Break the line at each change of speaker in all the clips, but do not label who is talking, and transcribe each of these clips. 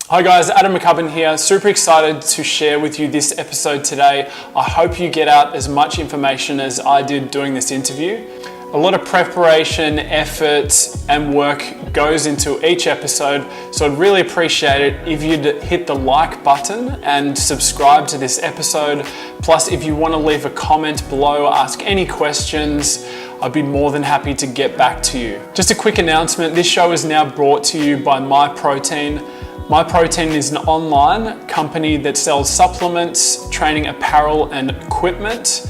Hi guys, Adam McCubbin here. Super excited to share with you this episode today. I hope you get out as much information as I did doing this interview. A lot of preparation, effort, and work goes into each episode, so I'd really appreciate it if you'd hit the like button and subscribe to this episode. Plus, if you want to leave a comment below, ask any questions, I'd be more than happy to get back to you. Just a quick announcement, this show is now brought to you by MYPROTEIN. MYPROTEIN is an online company that sells supplements, training apparel, and equipment.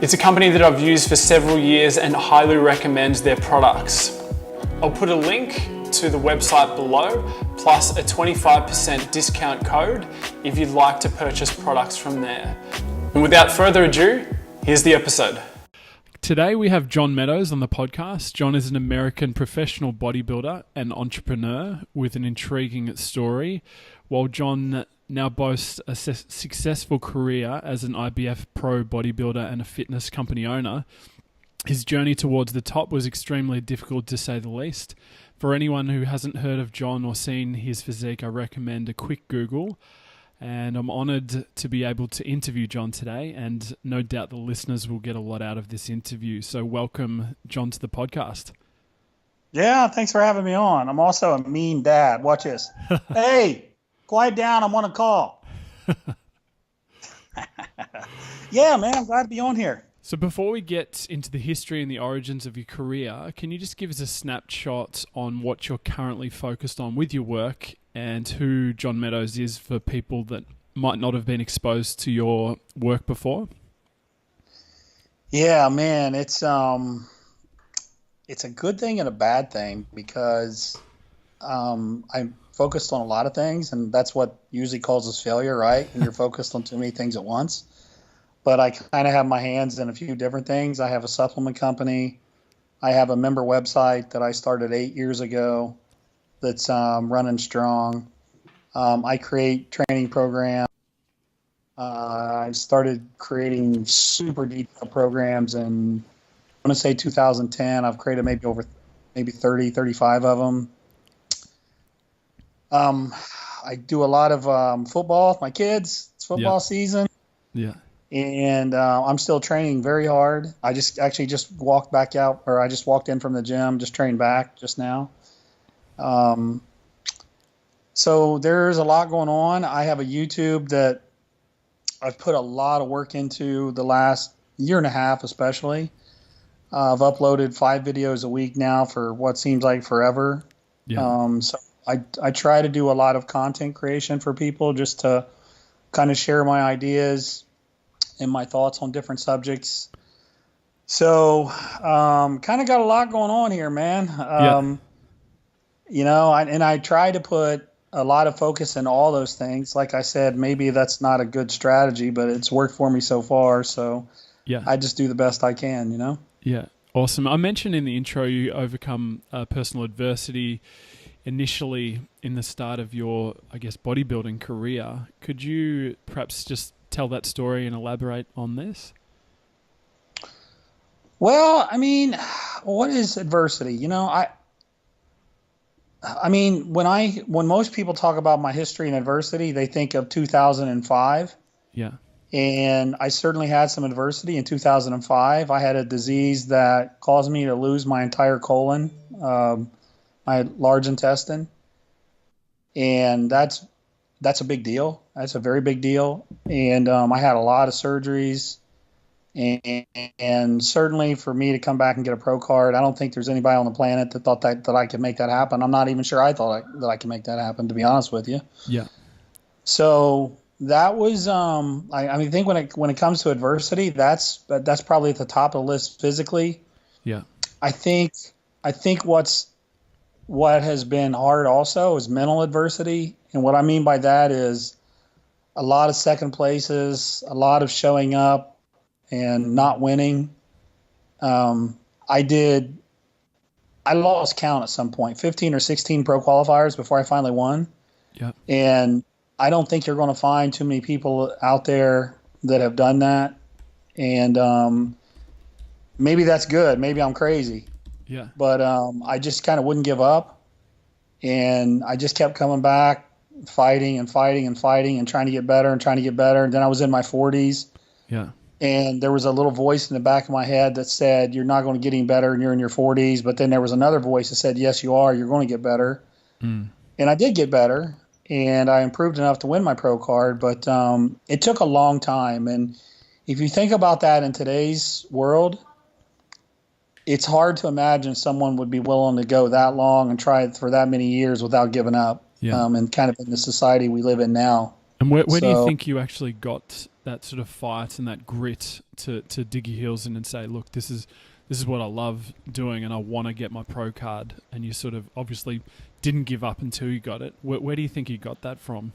It's a company that I've used for several years and highly recommend their products. I'll put a link to the website below, plus a 25% discount code if you'd like to purchase products from there. And without further ado, here's the episode. Today we have John Meadows on the podcast. John is an American professional bodybuilder and entrepreneur with an intriguing story. While John now boasts a successful career as an IFBB Pro bodybuilder and a fitness company owner, his journey towards the top was extremely difficult to say the least. For anyone who hasn't heard of John or seen his physique, I recommend a quick Google. And I'm honoured to be able to interview John today, and no doubt the listeners will get a lot out of this interview. So welcome, John, to the podcast.
Yeah, thanks for having me on. I'm also a mean dad. Watch this. Hey, quiet down. I'm on a call. Yeah, man, I'm glad to be on here.
So before we get into the history and the origins of your career, can you just give us a snapshot on what you're currently focused on with your work and who John Meadows is for people that might not have been exposed to your work before?
Yeah, man, it's a good thing and a bad thing because I'm focused on a lot of things, and that's what usually causes failure, right? When you're focused on too many things at once. But I kind of have my hands in a few different things. I have a supplement company. I have a member website that I started 8 years ago that's running strong. I create training programs. I started creating super detailed programs in, I want to say 2010. I've created maybe 30, 35 of them. I do a lot of football with my kids. It's football season.
Yeah.
And I'm still training very hard. I just walked back out, or I just walked in from the gym, just trained back just now. So there's a lot going on. I have a YouTube that I've put a lot of work into the last year and a half, especially. I've uploaded 5 videos a week now for what seems like forever. Yeah. So I try to do a lot of content creation for people just to kind of share my ideas and my thoughts on different subjects. So kind of got a lot going on here, man. You know, I try to put a lot of focus in all those things. Like I said, maybe that's not a good strategy, but it's worked for me so far. So yeah, I just do the best I can, you know?
Yeah. Awesome. I mentioned in the intro, you overcome personal adversity initially in the start of your, I guess, bodybuilding career. Could you perhaps just tell that story and elaborate on this?
Well, I mean, what is adversity? You know, I mean, when most people talk about my history and adversity, they think of 2005. Yeah. And I certainly had some adversity in 2005. I had a disease that caused me to lose my entire colon, my large intestine. And that's a big deal. That's a very big deal. And I had a lot of surgeries. And certainly for me to come back and get a pro card, I don't think there's anybody on the planet that thought that I could make that happen. I'm not even sure I thought that I could make that happen, to be honest with you. Yeah. So that was, I think when it comes to adversity, that's probably at the top of the list physically. Yeah. I think what has been hard also is mental adversity. And what I mean by that is a lot of second places, a lot of showing up and not winning. I lost count at some point, 15 or 16 pro qualifiers before I finally won. Yeah. And I don't think you're going to find too many people out there that have done that. And maybe that's good. Maybe I'm crazy. Yeah. But I just kind of wouldn't give up. And I just kept coming back, fighting and fighting and fighting and trying to get better and trying to get better. And then I was in my 40s.
Yeah.
And there was a little voice in the back of my head that said, you're not going to get any better and you're in your 40s. But then there was another voice that said, yes, you are. You're going to get better. And I did get better. And I improved enough to win my pro card. But it took a long time. And if you think about that in today's world, it's hard to imagine someone would be willing to go that long and try it for that many years without giving up. And kind of in the society we live in now.
And where do you think you actually got that sort of fight and that grit to dig your heels in and say, look, this is what I love doing and I want to get my pro card? And you sort of obviously didn't give up until you got it. Where do you think you got that from?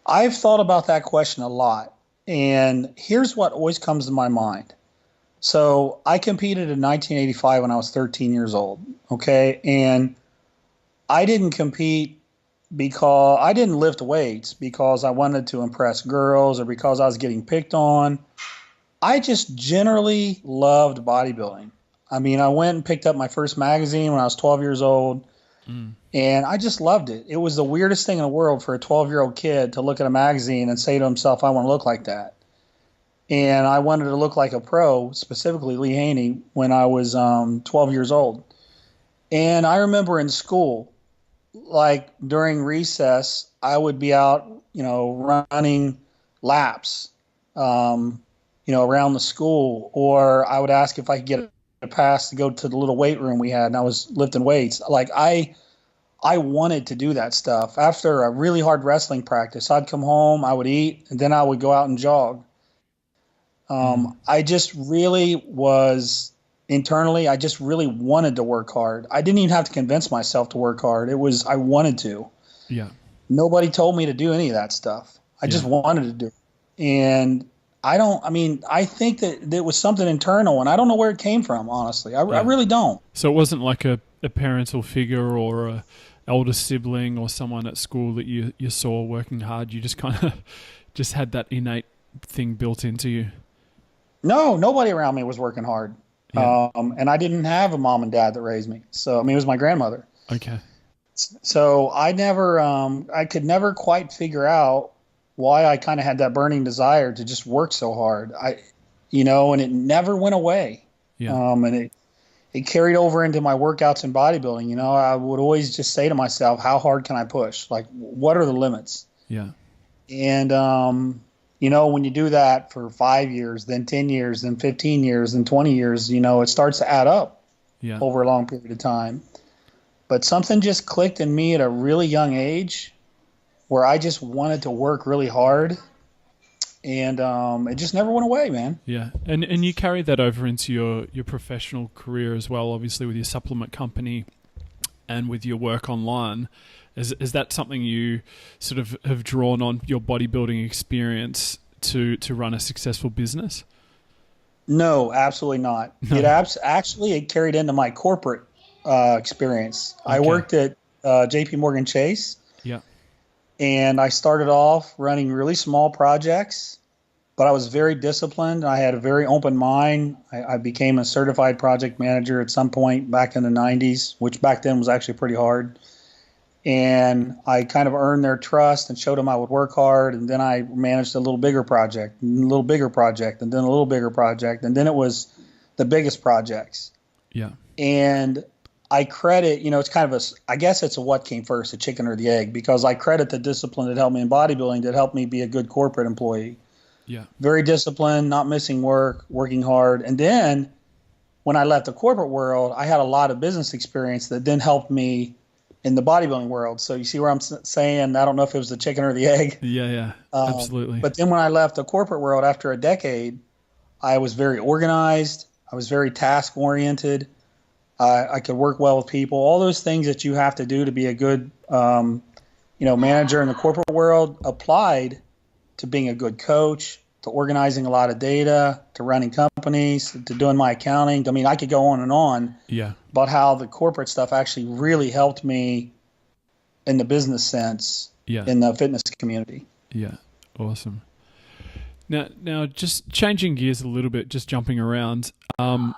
I've thought about that question a lot. And here's what always comes to my mind. So I competed in 1985 when I was 13 years old. Okay. And I didn't compete because I didn't lift weights because I wanted to impress girls or because I was getting picked on. I just generally loved bodybuilding. I mean, I went and picked up my first magazine when I was 12 years old, and I just loved it. It was the weirdest thing in the world for a 12-year-old kid to look at a magazine and say to himself, I want to look like that. And I wanted to look like a pro, specifically Lee Haney, when I was 12 years old. And I remember in school, like during recess, I would be out, running laps, around the school, or I would ask if I could get a pass to go to the little weight room we had, and I was lifting weights. Like I wanted to do that stuff. After a really hard wrestling practice, I'd come home, I would eat, and then I would go out and jog. I just really was internally, I just really wanted to work hard. I didn't even have to convince myself to work hard. I wanted to. Yeah. Nobody told me to do any of that stuff. I just wanted to do it. And I think that it was something internal, and I don't know where it came from, honestly. I really don't.
So it wasn't like a parental figure or a elder sibling or someone at school that you saw working hard. You just kind of just had that innate thing built into you.
No, nobody around me was working hard. Yeah. And I didn't have a mom and dad that raised me. So, it was my grandmother. Okay. So I could never quite figure out why I kind of had that burning desire to just work so hard. And it never went away. Yeah. And it carried over into my workouts in bodybuilding. I would always just say to myself, how hard can I push? Like, what are the limits? Yeah. And, when you do that for 5 years, then 10 years, then 15 years, then 20 years, it starts to add up over a long period of time. But something just clicked in me at a really young age where I just wanted to work really hard. And it just never went away, man.
Yeah. And you carried that over into your professional career as well, obviously with your supplement company and with your work online. Is that something you sort of have drawn on your bodybuilding experience to run a successful business?
No, absolutely not. No. It carried into my corporate experience. Okay. I worked at JP Morgan Chase. Yeah. And I started off running really small projects, but I was very disciplined. I had a very open mind. I became a certified project manager at some point back in the 90s, which back then was actually pretty hard. And I kind of earned their trust and showed them I would work hard. And then I managed a little bigger project, and a little bigger project, and then a little bigger project. And then it was the biggest projects. Yeah. And I credit, it's kind of I guess it's what came first, the chicken or the egg, because I credit the discipline that helped me in bodybuilding, that helped me be a good corporate employee. Yeah. Very disciplined, not missing work, working hard. And then when I left the corporate world, I had a lot of business experience that then helped me in the bodybuilding world. So you see where I'm saying, I don't know if it was the chicken or the egg. Yeah, absolutely. But then when I left the corporate world after a decade, I was very organized. I was very task oriented. I could work well with people. All those things that you have to do to be a good, manager in the corporate world applied to being a good coach, to organizing a lot of data, to running companies, to doing my accounting. I could go on and on about how the corporate stuff actually really helped me in the business sense in the fitness community. Yeah,
awesome. Now, just changing gears a little bit, just jumping around. Now,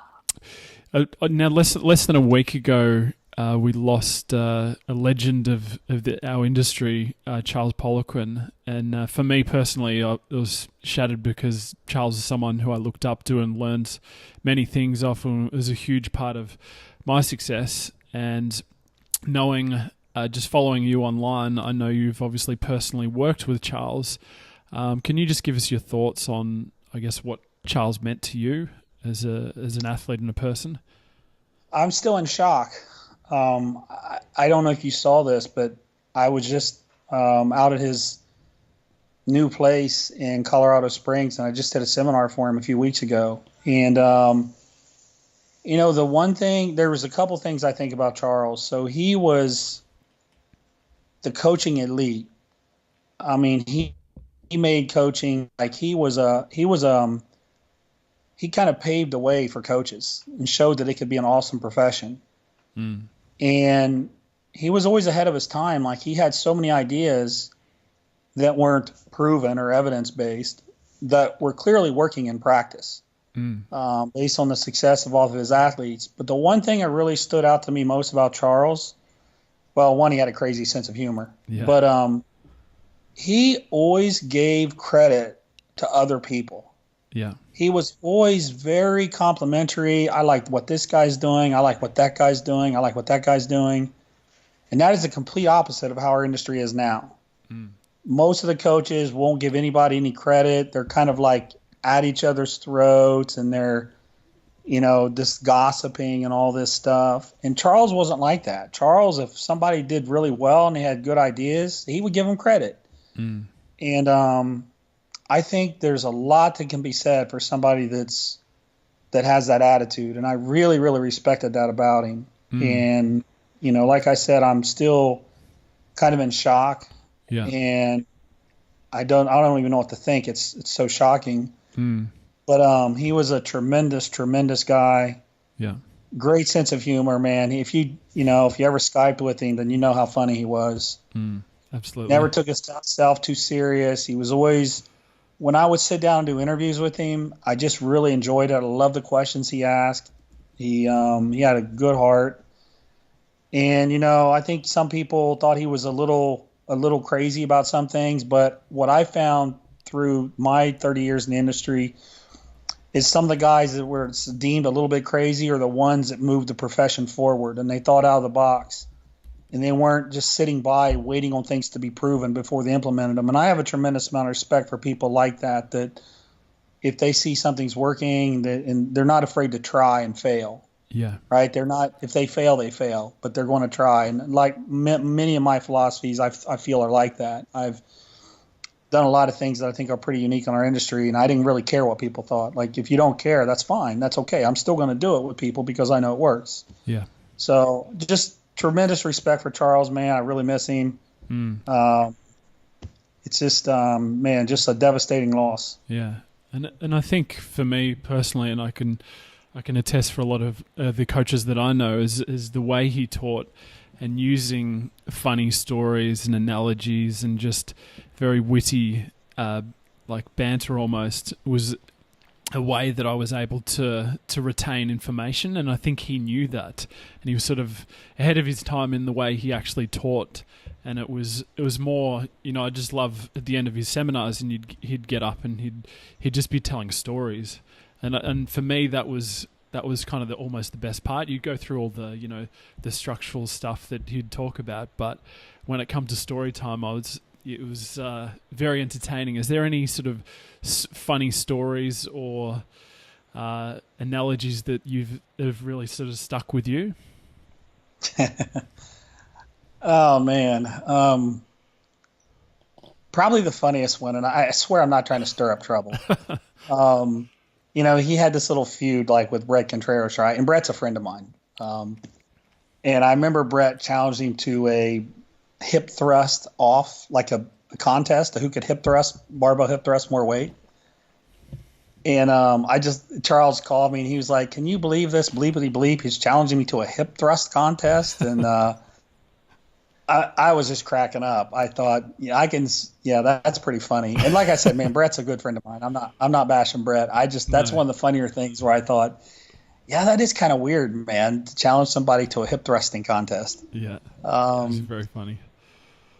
less than a week ago, we lost a legend of our industry, Charles Poliquin. And for me personally, it was shattered because Charles is someone who I looked up to and learned many things off, and was a huge part of my success. And knowing, just following you online, I know you've obviously personally worked with Charles. Can you just give us your thoughts on, I guess, what Charles meant to you as an athlete and a person?
I'm still in shock. I don't know if you saw this, but I was just out at his new place in Colorado Springs, and I just did a seminar for him a few weeks ago. And, the one thing, there was a couple things I think about Charles. So he was the coaching elite. I mean, he made coaching like he kind of paved the way for coaches and showed that it could be an awesome profession. Mm. And he was always ahead of his time. Like, he had so many ideas that weren't proven or evidence-based that were clearly working in practice, based on the success of all of his athletes. But the one thing that really stood out to me most about Charles, well, one, he had a crazy sense of humor. Yeah. But he always gave credit to other people. Yeah. He was always very complimentary. I like what this guy's doing. I like what that guy's doing. I like what that guy's doing. And that is the complete opposite of how our industry is now. Mm. Most of the coaches won't give anybody any credit. They're kind of like at each other's throats, and they're, just gossiping and all this stuff. And Charles wasn't like that. Charles, if somebody did really well and they had good ideas, he would give them credit. Mm. And I think there's a lot that can be said for somebody that has that attitude, and I really, really respected that about him. And like I said, I'm still kind of in shock. Yeah. And I don't even know what to think. It's so shocking. But he was a tremendous, tremendous guy. Yeah. Great sense of humor, man. If you ever Skyped with him, then you know how funny he was. Absolutely. Never took himself too serious. He was always, when I would sit down and do interviews with him, I just really enjoyed it. I loved the questions he asked. He had a good heart. And, I think some people thought he was a little crazy about some things, but what I found through my 30 years in the industry is some of the guys that were deemed a little bit crazy are the ones that moved the profession forward, and they thought out of the box. And they weren't just sitting by waiting on things to be proven before they implemented them. And I have a tremendous amount of respect for people like that if they see something's working, and they're not afraid to try and fail. Yeah. Right? They're not, if they fail, they fail, but they're going to try. And like many of my philosophies, I feel are like that. I've done a lot of things that I think are pretty unique in our industry, and I didn't really care what people thought. Like, if you don't care, that's fine. That's okay. I'm still going to do it with people because I know it works. Yeah. So just tremendous respect for Charles, man. I really miss him. It's just, just a devastating loss. Yeah. And I think for me personally, and I can attest for a lot of the coaches that I know, is the way he taught, and using funny stories and analogies and just very witty, like banter almost, was a way that I was able to retain information. And I think he knew that, and he was sort of ahead of his time in the way he actually taught. And it was more, I just love at the end of his seminars, and he'd get up and he'd just be telling stories. And for me, that was kind of almost the best part. You'd go through all the, the structural stuff that he'd talk about, but when it come to story time, it was very entertaining. Is there any sort of funny stories or analogies that have really sort of stuck with you? Oh man, probably the funniest one, and I swear I'm not trying to stir up trouble. He had this little feud like with Brett Contreras, right? And Brett's a friend of mine. And I remember Brett challenging him to a hip thrust off, like a contest, who could barbell hip thrust more weight. And Charles called me and he was like, "Can you believe this? Bleepity bleep. He's challenging me to a hip thrust contest." And I was just cracking up. I thought, that's pretty funny. And like I said, man, Brett's a good friend of mine. I'm not bashing Brett. That's one of the funnier things where I thought, Yeah, that is kind of weird, man, to challenge somebody to a hip thrusting contest.
Yeah, it's
Um,
very funny.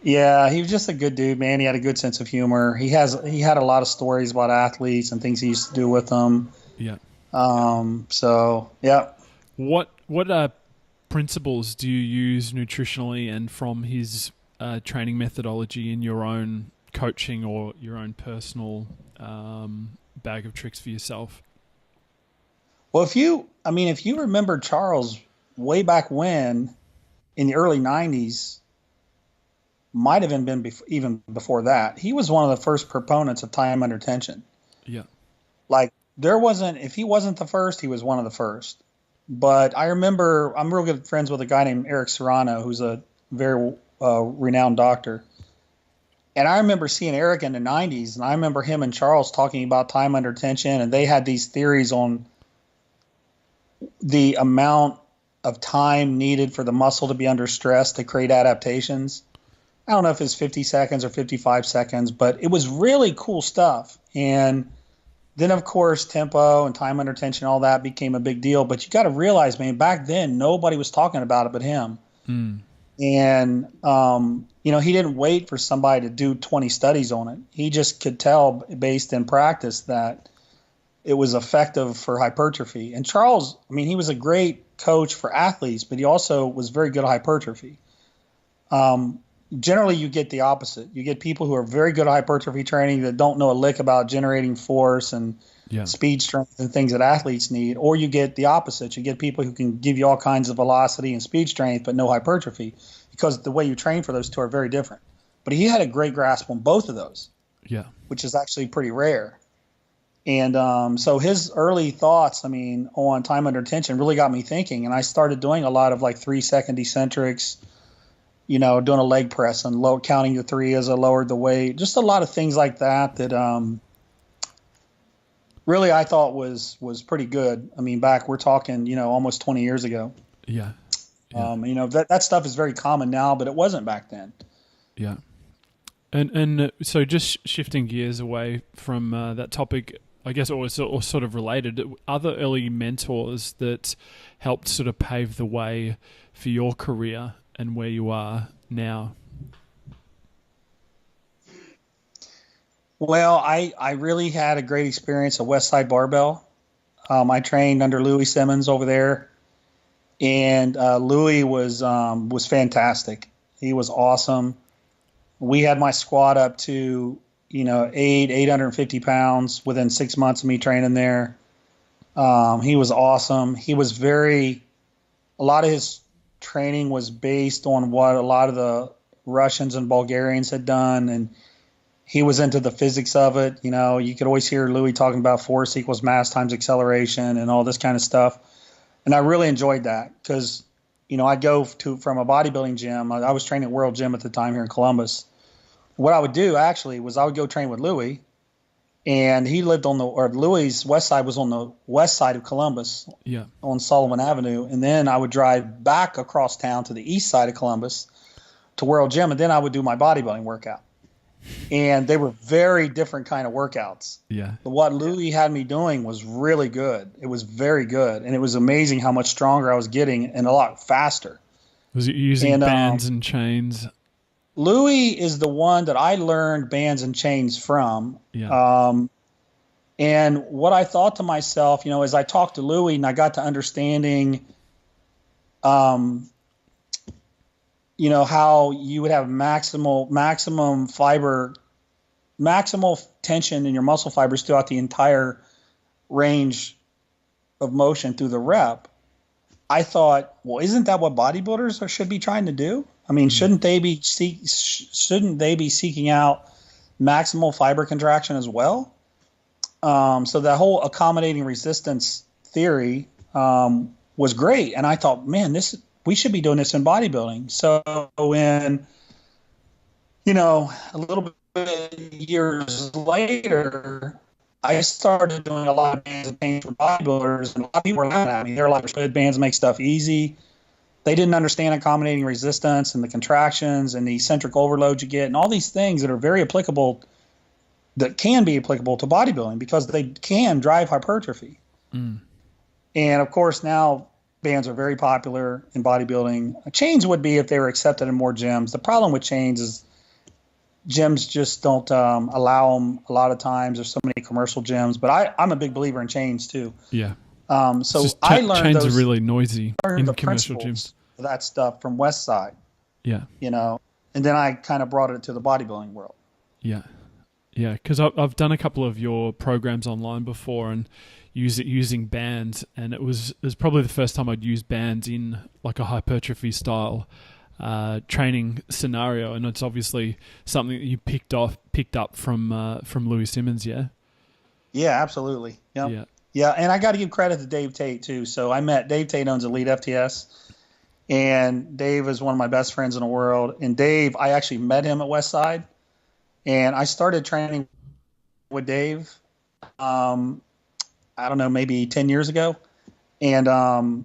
yeah, he was just a good dude, man. He had a good sense of humor. He had a lot of stories about athletes and things he used to do with them.
Yeah.
So yeah.
What principles do you use nutritionally and from his training methodology in your own coaching or your own personal bag of tricks for yourself?
Well, if you remember Charles way back when in the early 90s, might have been even before that, he was one of the first proponents of time under tension.
Yeah.
Like if he wasn't the first, he was one of the first. But I remember, I'm real good friends with a guy named Eric Serrano, who's a very renowned doctor. And I remember seeing Eric in the 90s, and I remember him and Charles talking about time under tension, and they had these theories on the amount of time needed for the muscle to be under stress to create adaptations. I don't know if it's 50 seconds or 55 seconds, but it was really cool stuff. And then, of course, tempo and time under tension, all that became a big deal. But you got to realize, man, back then, nobody was talking about it but him.
Mm.
And, he didn't wait for somebody to do 20 studies on it. He just could tell based in practice that it was effective for hypertrophy. And Charles, he was a great coach for athletes, but he also was very good at hypertrophy. Generally, you get the opposite. You get people who are very good at hypertrophy training that don't know a lick about generating force and speed, strength, and things that athletes need. Or you get the opposite. You get people who can give you all kinds of velocity and speed strength, but no hypertrophy, because the way you train for those two are very different. But he had a great grasp on both of those, which is actually pretty rare. And so his early thoughts, on time under tension really got me thinking. And I started doing a lot of like 3-second eccentrics, doing a leg press and counting to 3 as I lowered the weight. Just a lot of things like that really I thought was pretty good. Back, we're talking, almost 20 years ago.
Yeah.
That stuff is very common now, but it wasn't back then.
Yeah. And so just shifting gears away from that topic, I guess, or sort of related, other early mentors that helped sort of pave the way for your career and where you are now?
Well, I really had a great experience at Westside Barbell. I trained under Louie Simmons over there, and Louie was fantastic. He was awesome. We had my squat up to 850 pounds within 6 months of me training there. He was awesome. He was a lot of his training was based on what a lot of the Russians and Bulgarians had done, and he was into the physics of it. You could always hear Louie talking about force equals mass times acceleration and all this kind of stuff. And I really enjoyed that because, I'd go from a bodybuilding gym. I was training at World Gym at the time here in Columbus. What I would do actually was I would go train with Louie, and he lived Louie's West Side was on the west side of Columbus, on Sullivan Avenue. And then I would drive back across town to the east side of Columbus to World Gym, and then I would do my bodybuilding workout. And they were very different kind of workouts.
Yeah.
But what Louie had me doing was really good. It was very good, and it was amazing how much stronger I was getting and a lot faster.
Was it using bands and chains?
Louie is the one that I learned bands and chains from.
Yeah.
And what I thought to myself, as I talked to Louie and I got to understanding, how you would have maximal tension in your muscle fibers throughout the entire range of motion through the rep. I thought, well, isn't that what bodybuilders should be trying to do? Shouldn't they be seeking out maximal fiber contraction as well? So that whole accommodating resistance theory was great, and I thought, man, we should be doing this in bodybuilding. So when, a little bit years later, I started doing a lot of bands and chains for bodybuilders, and a lot of people were laughing at me. They're like, bands make stuff easy. They didn't understand accommodating resistance and the contractions and the eccentric overload you get and all these things that are very applicable, that can be applicable to bodybuilding because they can drive hypertrophy.
Mm.
And of course, now bands are very popular in bodybuilding. Chains would be if they were accepted in more gyms. The problem with chains is gyms just don't allow them a lot of times. There's so many commercial gyms, but I'm a big believer in chains too.
Yeah.
So I learned
chains are really noisy in
the
commercial
principles
gyms.
of that stuff from Westside.
Yeah.
You know, and then I kind of brought it to the bodybuilding world.
Yeah. Yeah, because I've done a couple of your programs online before and using bands, and it was probably the first time I'd used bands in like a hypertrophy style training scenario, and it's obviously something that you picked up from Louie Simmons, yeah.
Yeah, absolutely. Yep. Yeah, and I got to give credit to Dave Tate too. So I met Dave Tate, owns Elite FTS, and Dave is one of my best friends in the world. And Dave, I actually met him at Westside. And I started training with Dave, I don't know, maybe 10 years ago. And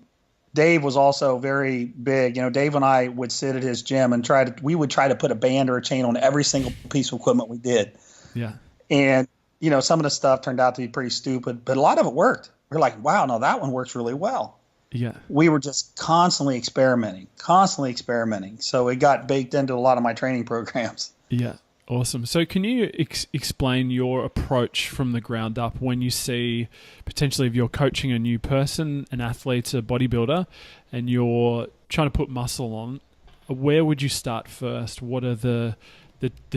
Dave was also very big. You know, Dave and I would sit at his gym and we would try to put a band or a chain on every single piece of equipment we did.
Yeah.
And, you know, some of the stuff turned out to be pretty stupid, but a lot of it worked. We're like, wow, no, that one works really well.
Yeah.
We were just constantly experimenting. So it got baked into a lot of my training programs.
Yeah. Awesome. So can you explain your approach from the ground up when you see potentially if you're coaching a new person, an athlete, a bodybuilder, and you're trying to put muscle on, where would you start first? What are the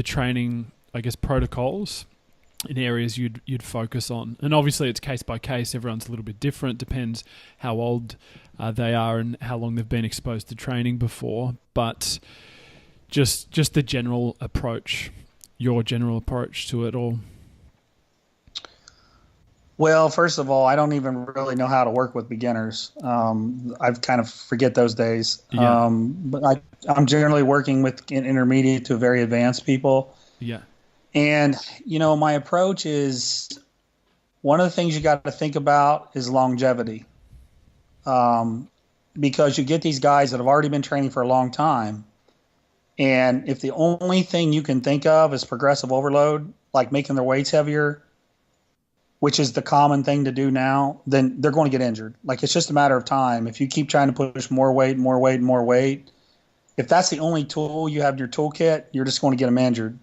training, I guess, protocols in areas you'd focus on? And obviously it's case by case. Everyone's a little bit different. Depends how old they are and how long they've been exposed to training before. But just the general approach, your general approach to it all.
Well, first of all, I don't even really know how to work with beginners. I've kind of forget those days.
Yeah.
But I'm generally working with intermediate to very advanced people.
Yeah.
And, you know, my approach is one of the things you got to think about is longevity. Because you get these guys that have already been training for a long time. And if the only thing you can think of is progressive overload, like making their weights heavier, which is the common thing to do now, then they're going to get injured. Like, it's just a matter of time. If you keep trying to push more weight, if that's the only tool you have in your toolkit, you're just going to get them injured.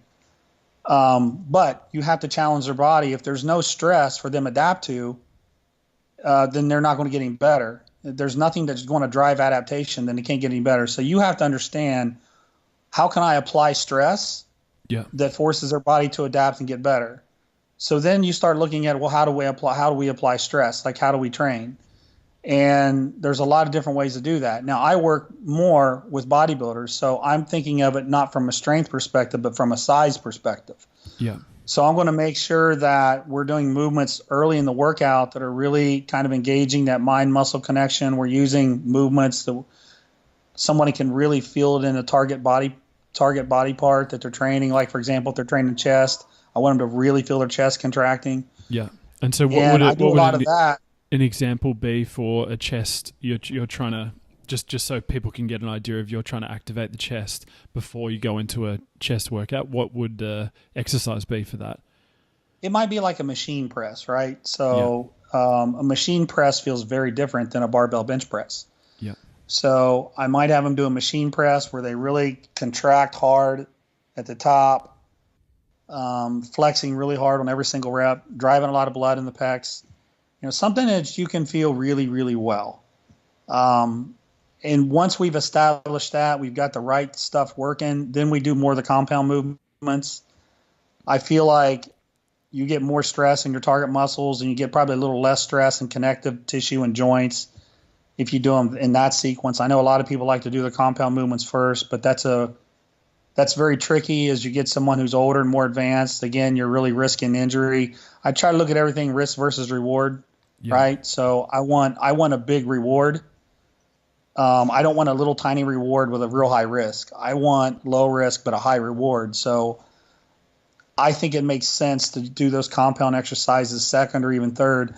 But you have to challenge their body. If there's no stress for them to adapt to, then they're not going to get any better. If there's nothing that's going to drive adaptation, then they can't get any better. So you have to understand, how can I apply stress that forces their body to adapt and get better? So then you start looking at, well, how do we apply stress? Like, how do we train? And there's a lot of different ways to do that. Now, I work more with bodybuilders, so I'm thinking of it not from a strength perspective, but from a size perspective.
Yeah.
So I'm going to make sure that we're doing movements early in the workout that are really kind of engaging that mind-muscle connection. We're using movements that somebody can really feel it in a target body part that they're training. Like, for example, if they're training chest, I want them to really feel their chest contracting.
Yeah. And so an example be for a chest you're trying to, just so people can get an idea of, you're trying to activate the chest before you go into a chest workout, what would exercise be for that?
It might be like a machine press, right? So a machine press feels very different than a barbell bench press.
Yeah.
So I might have them do a machine press where they really contract hard at the top, flexing really hard on every single rep, driving a lot of blood in the pecs. You know, something that you can feel really, really well. And once we've established that, we've got the right stuff working, then we do more of the compound movements. I feel like you get more stress in your target muscles, and you get probably a little less stress in connective tissue and joints if you do them in that sequence. I know a lot of people like to do the compound movements first, but that's very tricky as you get someone who's older and more advanced. Again, you're really risking injury. I try to look at everything risk versus reward, right? So I want a big reward. I don't want a little tiny reward with a real high risk. I want low risk but a high reward. So I think it makes sense to do those compound exercises second or even third.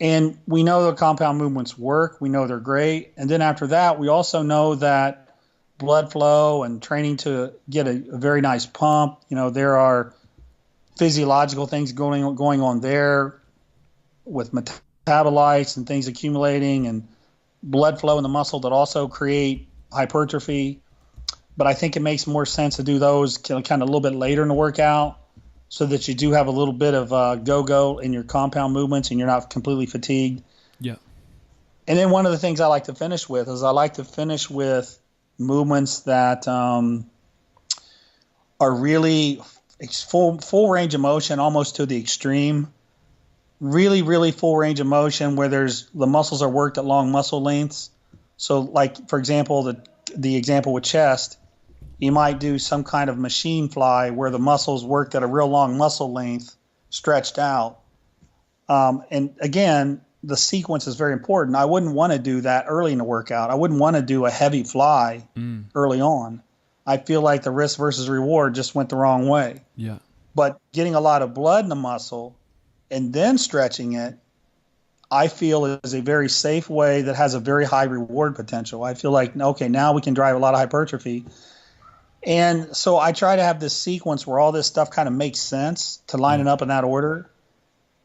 And we know the compound movements work. We know they're great. And then after that, we also know that blood flow and training to get a very nice pump, you know, there are physiological things going on there with metabolites and things accumulating and blood flow in the muscle that also create hypertrophy. But I think it makes more sense to do those kind of a little bit later in the workout so that you do have a little bit of go-go in your compound movements and you're not completely fatigued.
Yeah.
And then one of the things I like to finish with is I like to finish with movements that are really full range of motion, almost to the extreme. Really, really full range of motion where the muscles are worked at long muscle lengths. So like, for example, the example with chest, you might do some kind of machine fly where the muscles worked at a real long muscle length, stretched out. And again, the sequence is very important. I wouldn't want to do that early in the workout. I wouldn't want to do a heavy fly early on. I feel like the risk versus reward just went the wrong way.
Yeah.
But getting a lot of blood in the muscle and then stretching it, I feel is a very safe way that has a very high reward potential. I feel like, okay, now we can drive a lot of hypertrophy. And so I try to have this sequence where all this stuff kind of makes sense to line it up in that order.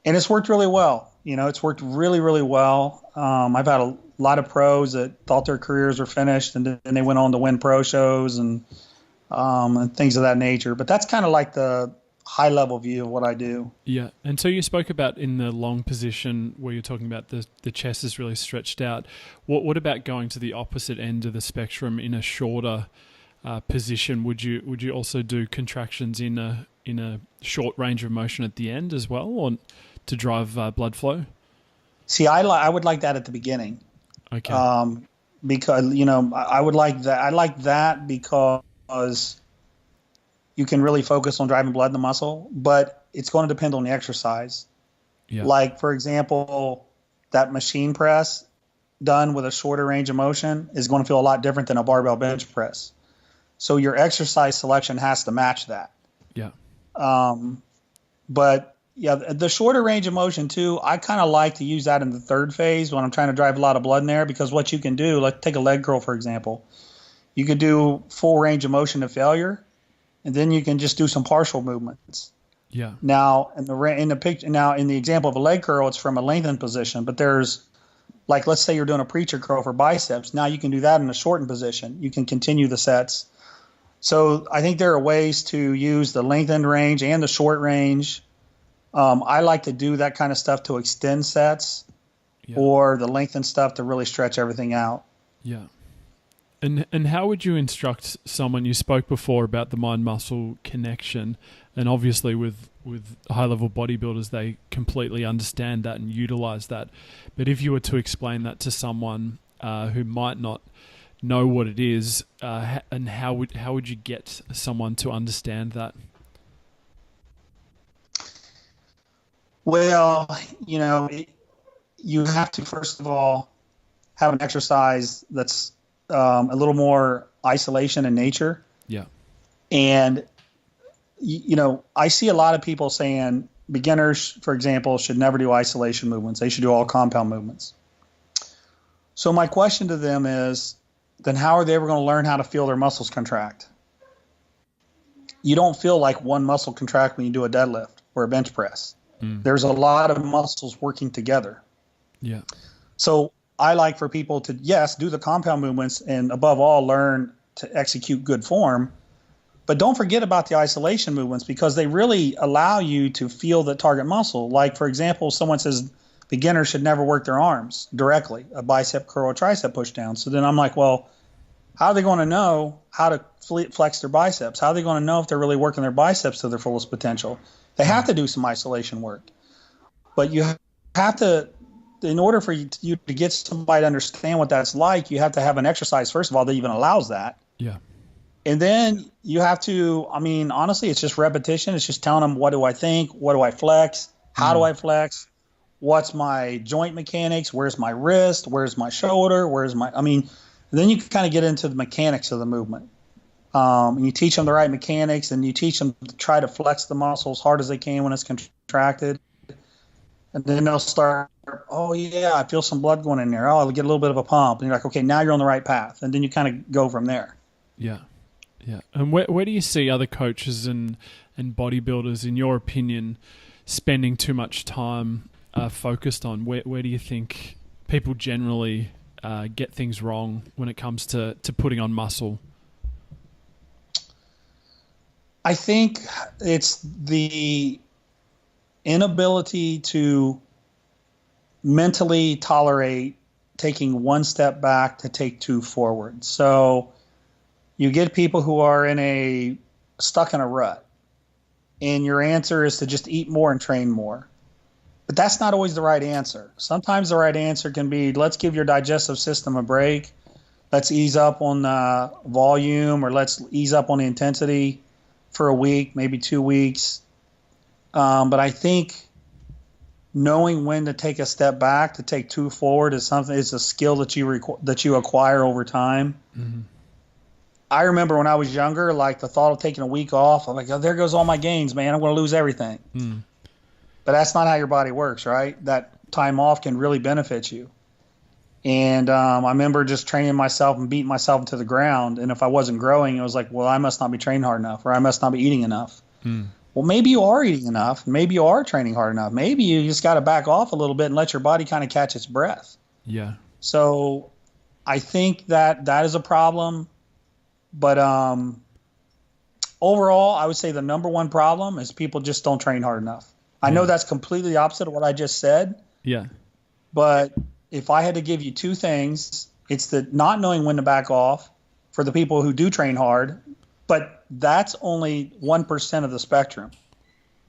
And it's worked really well. It's worked really, really well. I've had a lot of pros that thought their careers were finished and then they went on to win pro shows and things of that nature. But that's kind of like the high level view of what I do.
Yeah. And so you spoke about in the long position where you're talking about the chest is really stretched out. What about going to the opposite end of the spectrum in a shorter position? Would you also do contractions in a short range of motion at the end as well, or to drive blood flow?
See, I would like that at the beginning.
Okay.
Because I would like that. I like that because you can really focus on driving blood in the muscle, but it's going to depend on the exercise.
Yeah.
Like, for example, that machine press done with a shorter range of motion is going to feel a lot different than a barbell bench press. So your exercise selection has to match that.
Yeah.
But yeah, the shorter range of motion too, I kind of like to use that in the third phase when I'm trying to drive a lot of blood in there, because what you can do, like take a leg curl, for example, you could do full range of motion to failure, and then you can just do some partial movements.
Yeah.
Now in the picture, now in the example of a leg curl, it's from a lengthened position, but there's, like, let's say you're doing a preacher curl for biceps. Now you can do that in a shortened position. You can continue the sets. So I think there are ways to use the lengthened range and the short range. I like to do that kind of stuff to extend sets, or the lengthened stuff to really stretch everything out.
Yeah. And how would you instruct someone? You spoke before about the mind-muscle connection, and obviously with high-level bodybuilders, they completely understand that and utilize that. But if you were to explain that to someone who might not know what it is, and how would you get someone to understand that?
Well, you have to, first of all, have an exercise that's a little more isolation in nature.
Yeah.
And, I see a lot of people saying beginners, for example, should never do isolation movements. They should do all compound movements. So my question to them is, then how are they ever going to learn how to feel their muscles contract? You don't feel like one muscle contract when you do a deadlift or a bench press. There's a lot of muscles working together.
Yeah.
So I like for people to, yes, do the compound movements and above all, learn to execute good form. But don't forget about the isolation movements, because they really allow you to feel the target muscle. Like, for example, someone says beginners should never work their arms directly, a bicep curl or tricep push down. So then I'm like, well, how are they going to know how to flex their biceps? How are they going to know if they're really working their biceps to their fullest potential? They have to do some isolation work. But you have to, in order for you to get somebody to understand what that's like, you have to have an exercise, first of all, that even allows that.
Yeah.
And then you have to, honestly, it's just repetition. It's just telling them, what do I think? What do I flex? How do I flex? What's my joint mechanics? Where's my wrist? Where's my shoulder? Then you can kind of get into the mechanics of the movement. And you teach them the right mechanics, and you teach them to try to flex the muscle as hard as they can when it's contracted. And then they'll start, oh, yeah, I feel some blood going in there. Oh, I'll get a little bit of a pump. And you're like, okay, now you're on the right path. And then you kind of go from there.
Yeah. Yeah. And where do you see other coaches and bodybuilders, in your opinion, spending too much time focused on? Where do you think people generally get things wrong when it comes to putting on muscle?
I think it's the inability to mentally tolerate taking one step back to take two forward. So you get people who are stuck in a rut, and your answer is to just eat more and train more. But that's not always the right answer. Sometimes the right answer can be, let's give your digestive system a break. Let's ease up on the volume, or let's ease up on the intensity for a week, maybe 2 weeks. But I think knowing when to take a step back, to take two forward, is something. It's a skill that you acquire over time. Mm-hmm. I remember when I was younger, like the thought of taking a week off, I'm like, oh, there goes all my gains, man. I'm going to lose everything. Mm. But that's not how your body works, right? That time off can really benefit you. And I remember just training myself and beating myself into the ground. And if I wasn't growing, it was like, well, I must not be training hard enough, or I must not be eating enough. Mm. Well, maybe you are eating enough. Maybe you are training hard enough. Maybe you just got to back off a little bit and let your body kind of catch its breath.
Yeah.
So I think that is a problem. But overall, I would say the number one problem is people just don't train hard enough. I know that's completely the opposite of what I just said.
Yeah. But
if I had to give you two things, it's the not knowing when to back off for the people who do train hard, but that's only 1% of the spectrum.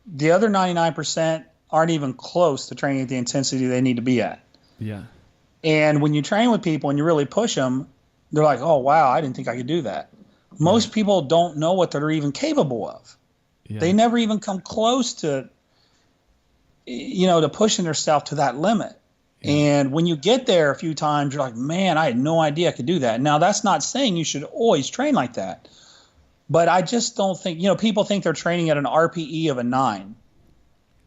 The other 99% aren't even close to training at the intensity they need to be at.
Yeah.
And when you train with people and you really push them, they're like, oh, wow, I didn't think I could do that. Most people don't know what they're even capable of. Yeah. They never even come close to, to pushing themselves to that limit. Yeah. And when you get there a few times, you're like, man, I had no idea I could do that. Now, that's not saying you should always train like that. But I just don't think, people think they're training at an RPE of a 9,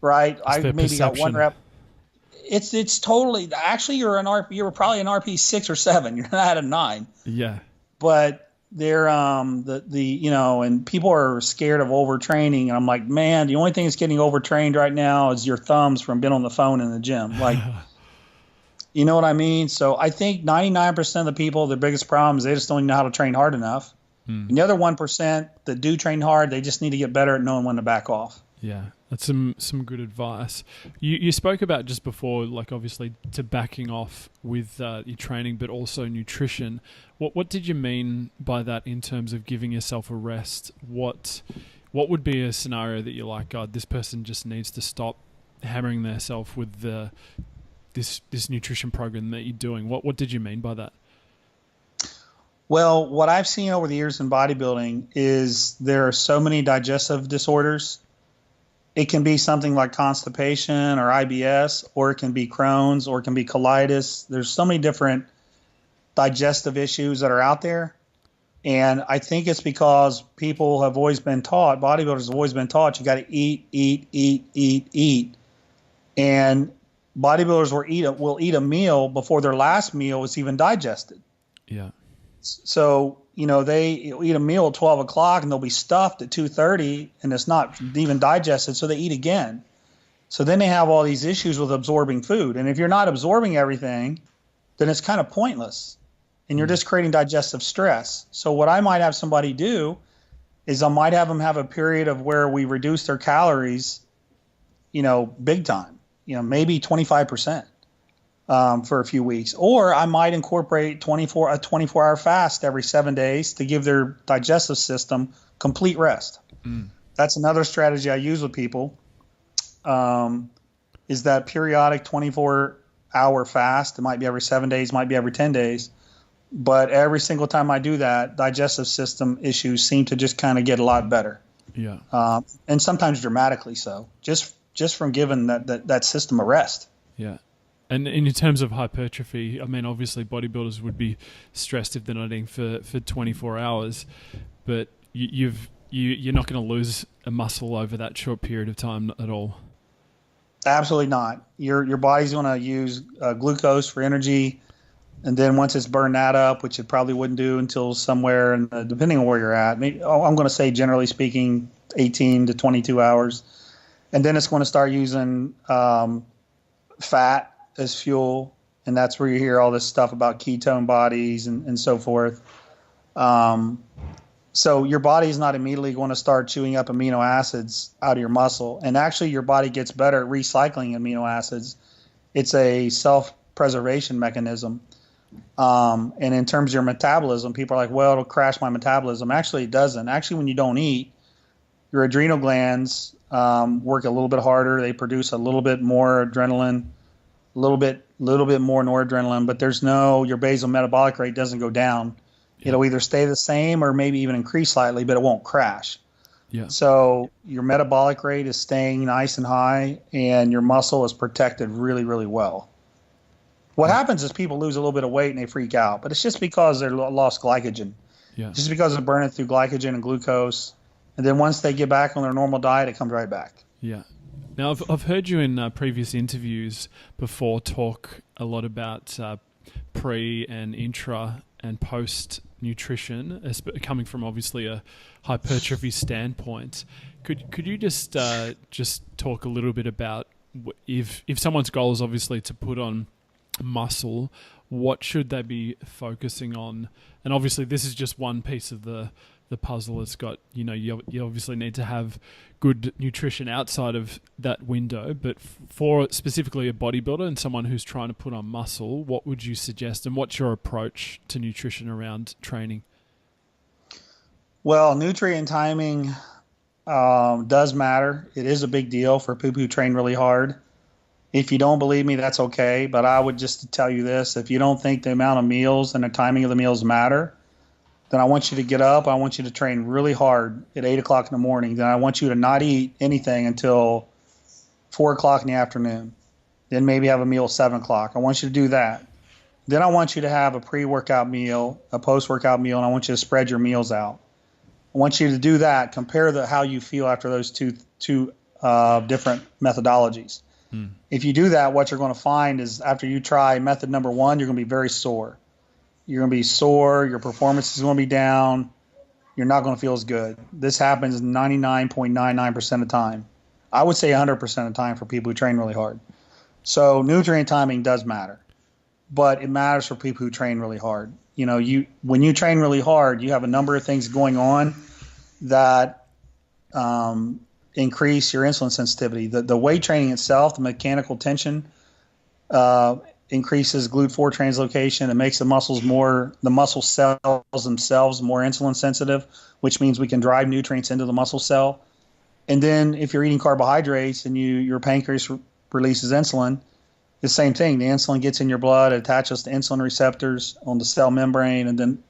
right? I maybe perception. Got one rep. It's totally, actually you're probably an RP 6 or 7. You're not at a 9.
Yeah.
But they're and people are scared of overtraining, and I'm like, man, the only thing that's getting overtrained right now is your thumbs from being on the phone in the gym. Like, you know what I mean? So I think 99% of the people, their biggest problem is they just don't know how to train hard enough. And the other 1% that do train hard, they just need to get better at knowing when to back off.
Yeah, that's some good advice. You spoke about just before, like obviously to backing off with your training, but also nutrition. What did you mean by that in terms of giving yourself a rest? What would be a scenario that you're like, God, this person just needs to stop hammering themselves with this nutrition program that you're doing? What did you mean by that?
Well, what I've seen over the years in bodybuilding is there are so many digestive disorders. It can be something like constipation or IBS, or it can be Crohn's, or it can be colitis. There's so many different digestive issues that are out there. And I think it's because people have always been taught, bodybuilders have always been taught, you got to eat, eat, eat, eat, eat. And bodybuilders will eat a meal before their last meal is even digested.
Yeah.
So, they eat a meal at 12 o'clock and they'll be stuffed at 2:30 and it's not even digested. So they eat again. So then they have all these issues with absorbing food. And if you're not absorbing everything, then it's kind of pointless and you're just creating digestive stress. So what I might have somebody do is I might have them have a period of where we reduce their calories, big time, maybe 25%. For a few weeks, or I might incorporate a 24-hour fast every 7 days to give their digestive system complete rest. That's another strategy I use with people. Is that periodic 24-hour fast? It might be every 7 days, might be every 10 days, but every single time I do that, digestive system issues seem to just kind of get a lot better.
Yeah,
and sometimes dramatically so, just from giving that system a rest.
Yeah. And in terms of hypertrophy, I mean, obviously bodybuilders would be stressed if they're not eating for 24 hours, but you're not going to lose a muscle over that short period of time at all.
Absolutely not. Your body's going to use glucose for energy, and then once it's burned that up, which it probably wouldn't do until somewhere, depending on where you're at, I'm going to say generally speaking 18 to 22 hours, and then it's going to start using fat as fuel, and that's where you hear all this stuff about ketone bodies and so forth. So your body is not immediately going to start chewing up amino acids out of your muscle. And actually your body gets better at recycling amino acids. It's a self-preservation mechanism. And in terms of your metabolism, people are like, well, it'll crash my metabolism. Actually, it doesn't. Actually, when you don't eat, your adrenal glands work a little bit harder. They produce a little bit more adrenaline, a little bit more noradrenaline, but your basal metabolic rate doesn't go down. It'll either stay the same or maybe even increase slightly, but it won't crash.
Yeah.
So your metabolic rate is staying nice and high, and your muscle is protected really, really well. What happens is people lose a little bit of weight and they freak out, but it's just because they lost glycogen.
Yeah.
Just because they're burning through glycogen and glucose. And then once they get back on their normal diet, it comes right back.
Yeah. Now, I've heard you in previous interviews before talk a lot about pre and intra and post nutrition, coming from obviously a hypertrophy standpoint. Could you just talk a little bit about if someone's goal is obviously to put on muscle, what should they be focusing on? And obviously this is just one piece of the puzzle. It's got, you obviously need to have good nutrition outside of that window, but for specifically a bodybuilder and someone who's trying to put on muscle, what would you suggest, and what's your approach to nutrition around training?
Well, nutrient timing does matter. It is a big deal for people who train really hard. If you don't believe me, that's okay, but I would just tell you this: if you don't think the amount of meals and the timing of the meals matter, then I want you to get up. I want you to train really hard at 8 o'clock in the morning. Then I want you to not eat anything until 4 o'clock in the afternoon. Then maybe have a meal at 7 o'clock. I want you to do that. Then I want you to have a pre-workout meal, a post-workout meal, and I want you to spread your meals out. I want you to do that. Compare how you feel after those two different methodologies. If you do that, what you're going to find is after you try method number one, you're going to be very sore. You're going to be sore. Your performance is going to be down. You're not going to feel as good. This happens 99.99% of the time. I would say 100% of the time for people who train really hard. So nutrient timing does matter, but it matters for people who train really hard. When you train really hard, you have a number of things going on that increase your insulin sensitivity. The weight training itself, the mechanical tension, increases GLUT4 translocation. It makes the muscle cells themselves more insulin sensitive, which means we can drive nutrients into the muscle cell. And then if you're eating carbohydrates and your pancreas releases insulin, the same thing. The insulin gets in your blood, it attaches to insulin receptors on the cell membrane, and then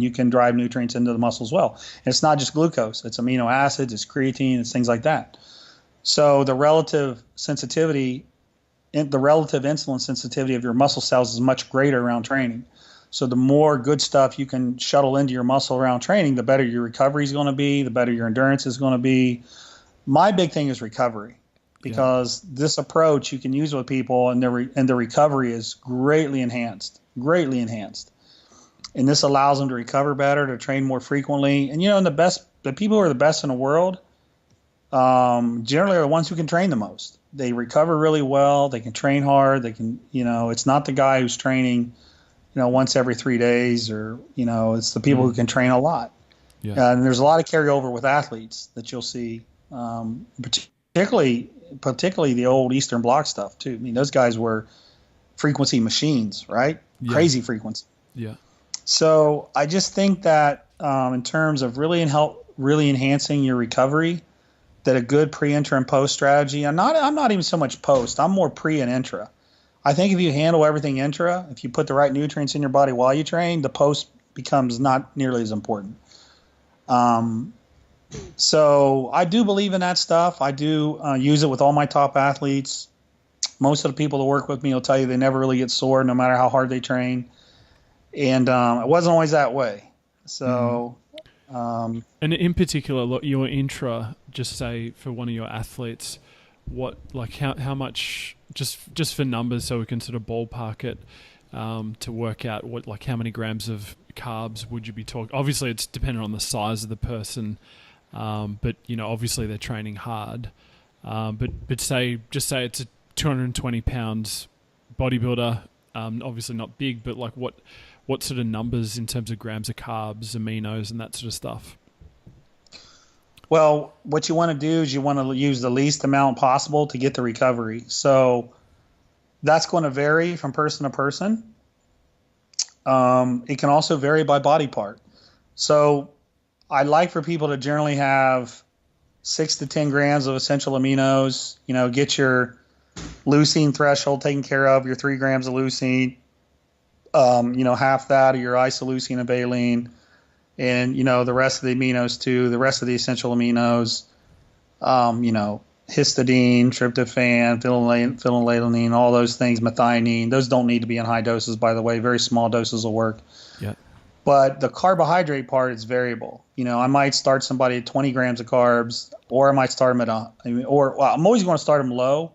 you can drive nutrients into the muscle as well. And it's not just glucose. It's amino acids, it's creatine, it's things like that. So the relative insulin sensitivity of your muscle cells is much greater around training. So the more good stuff you can shuttle into your muscle around training, the better your recovery is going to be, the better your endurance is going to be. My big thing is recovery, because this approach you can use with people, and the recovery is greatly enhanced. And this allows them to recover better, to train more frequently. And the people who are the best in the world generally are the ones who can train the most. They recover really well. They can train hard. They can, it's not the guy who's training, once every 3 days, or, it's the people who can train a lot. Yeah. And there's a lot of carryover with athletes that you'll see, particularly the old Eastern Bloc stuff too. I mean, those guys were frequency machines, right? Yeah. Crazy frequency. Yeah. So I just think that in terms of really enhancing your recovery, that a good pre, intra, and post strategy. I'm not even so much post. I'm more pre and intra. I think if you handle everything intra, if you put the right nutrients in your body while you train, the post becomes not nearly as important. So I do believe in that stuff. I do use it with all my top athletes. Most of the people that work with me will tell you they never really get sore, no matter how hard they train. And it wasn't always that way. So.
And in particular, your intra, just say for one of your athletes, how much, just for numbers, so we can sort of ballpark it, to work out how many grams of carbs would you be talking? Obviously, it's dependent on the size of the person, but obviously they're training hard. But say it's a 220 pounds bodybuilder, obviously not big, but like what sort of numbers in terms of grams of carbs, aminos, and that sort of stuff?
Well, what you want to do is you want to use the least amount possible to get the recovery. So that's going to vary from person to person. It can also vary by body part. So I like for people to generally have 6 to 10 grams of essential aminos, get your leucine threshold taken care of, your 3 grams of leucine, half that of your isoleucine and valine, and, the rest of the aminos too, the rest of the essential aminos, histidine, tryptophan, phenylalanine, all those things, methionine. Those don't need to be in high doses, by the way. Very small doses will work.
Yeah.
But the carbohydrate part is variable. I might start somebody at 20 grams of carbs, or I might start them I'm always going to start them low,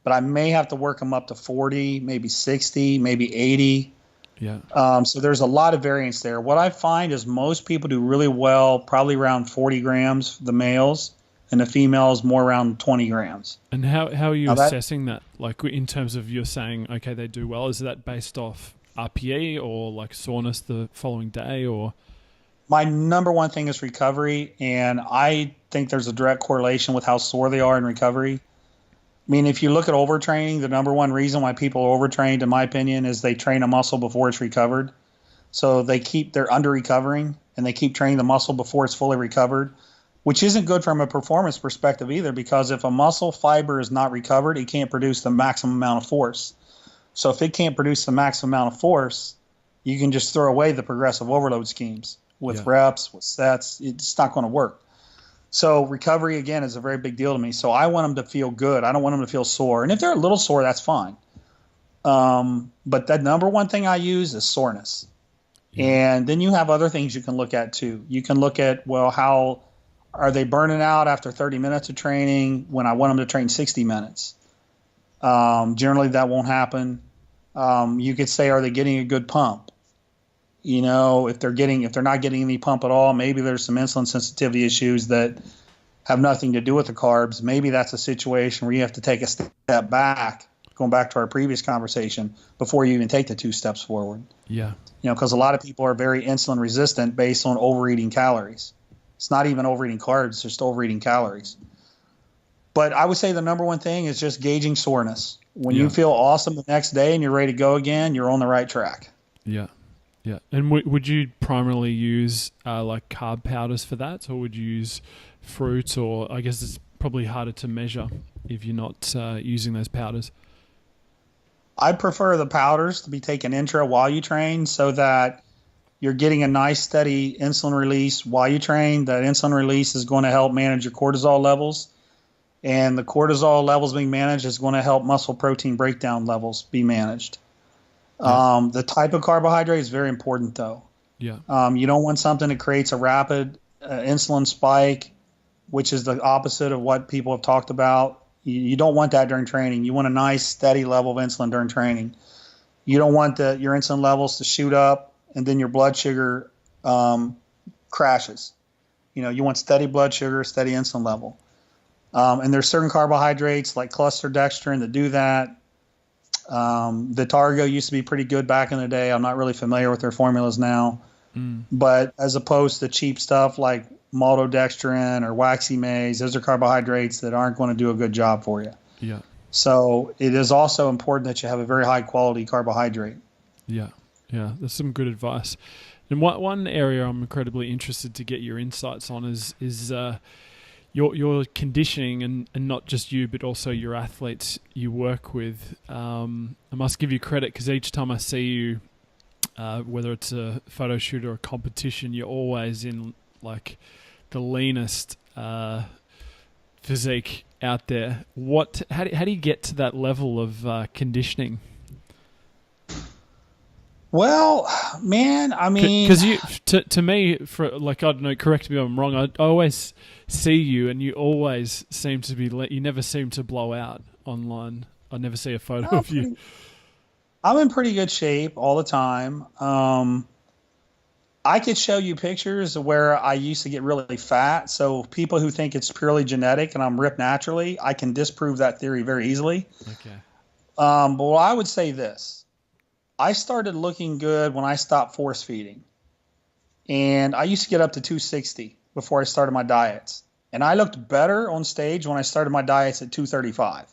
but I may have to work them up to 40, maybe 60, maybe 80.
Yeah.
So there's a lot of variance there. What I find is most people do really well, probably around 40 grams, the males, and the females more around 20 grams.
And how are you assessing that? Like in terms of you're saying, okay, they do well. Is that based off RPE or like soreness the following day, or?
My number one thing is recovery, and I think there's a direct correlation with how sore they are in recovery. I mean, if you look at overtraining, the number one reason why people are overtrained, in my opinion, is they train a muscle before it's recovered. So they're under recovering, and they keep training the muscle before it's fully recovered, which isn't good from a performance perspective either, because if a muscle fiber is not recovered, it can't produce the maximum amount of force. So if it can't produce the maximum amount of force, you can just throw away the progressive overload schemes with reps, with sets. It's not going to work. So recovery, again, is a very big deal to me. So I want them to feel good. I don't want them to feel sore. And if they're a little sore, that's fine. But the number one thing I use is soreness. Yeah. And then you have other things you can look at too. You can look at, well, how are they burning out after 30 minutes of training when I want them to train 60 minutes? Generally, that won't happen. You could say, are they getting a good pump? If they're not getting any pump at all, maybe there's some insulin sensitivity issues that have nothing to do with the carbs. Maybe that's a situation where you have to take a step back, going back to our previous conversation, before you even take the 2 steps forward.
Yeah.
Because a lot of people are very insulin resistant based on overeating calories. It's not even overeating carbs, it's just overeating calories. But I would say the number one thing is just gauging soreness. When you feel awesome the next day and you're ready to go again, you're on the right track.
Yeah. Yeah. And would you primarily use like carb powders for that, or would you use fruit? Or I guess it's probably harder to measure if you're not using those powders.
I prefer the powders to be taken intra while you train, so that you're getting a nice steady insulin release while you train. That insulin release is going to help manage your cortisol levels, and the cortisol levels being managed is going to help muscle protein breakdown levels be managed. Yeah. The type of carbohydrate is very important, though.
Yeah.
You don't want something that creates a rapid insulin spike, which is the opposite of what people have talked about. You don't want that during training. You want a nice, steady level of insulin during training. You don't want your insulin levels to shoot up and then your blood sugar crashes. You want steady blood sugar, steady insulin level. And there's certain carbohydrates like cluster dextrin that do that. Vitargo used to be pretty good back in the day. I'm not really familiar with their formulas now. But as opposed to cheap stuff like maltodextrin or waxy maize, those are carbohydrates that aren't going to do a good job for you.
Yeah.
So it is also important that you have a very high quality carbohydrate.
Yeah. Yeah. That's some good advice. And one area I'm incredibly interested to get your insights on is your conditioning, and not just you, but also your athletes you work with. I must give you credit, because each time I see you, whether it's a photo shoot or a competition, you're always in like the leanest physique out there. How do you get to that level of conditioning?
Well, man, I mean,
because to me, for like, I don't know, correct me if I'm wrong, I always see you and you always seem to be, you never seem to blow out online. I never see a photo of you.
I'm in pretty good shape all the time. I could show you pictures of where I used to get really fat. So people who think it's purely genetic and I'm ripped naturally, I can disprove that theory very easily.
Okay.
But I would say this. I started looking good when I stopped force feeding. And I used to get up to 260 before I started my diets. And I looked better on stage when I started my diets at 235.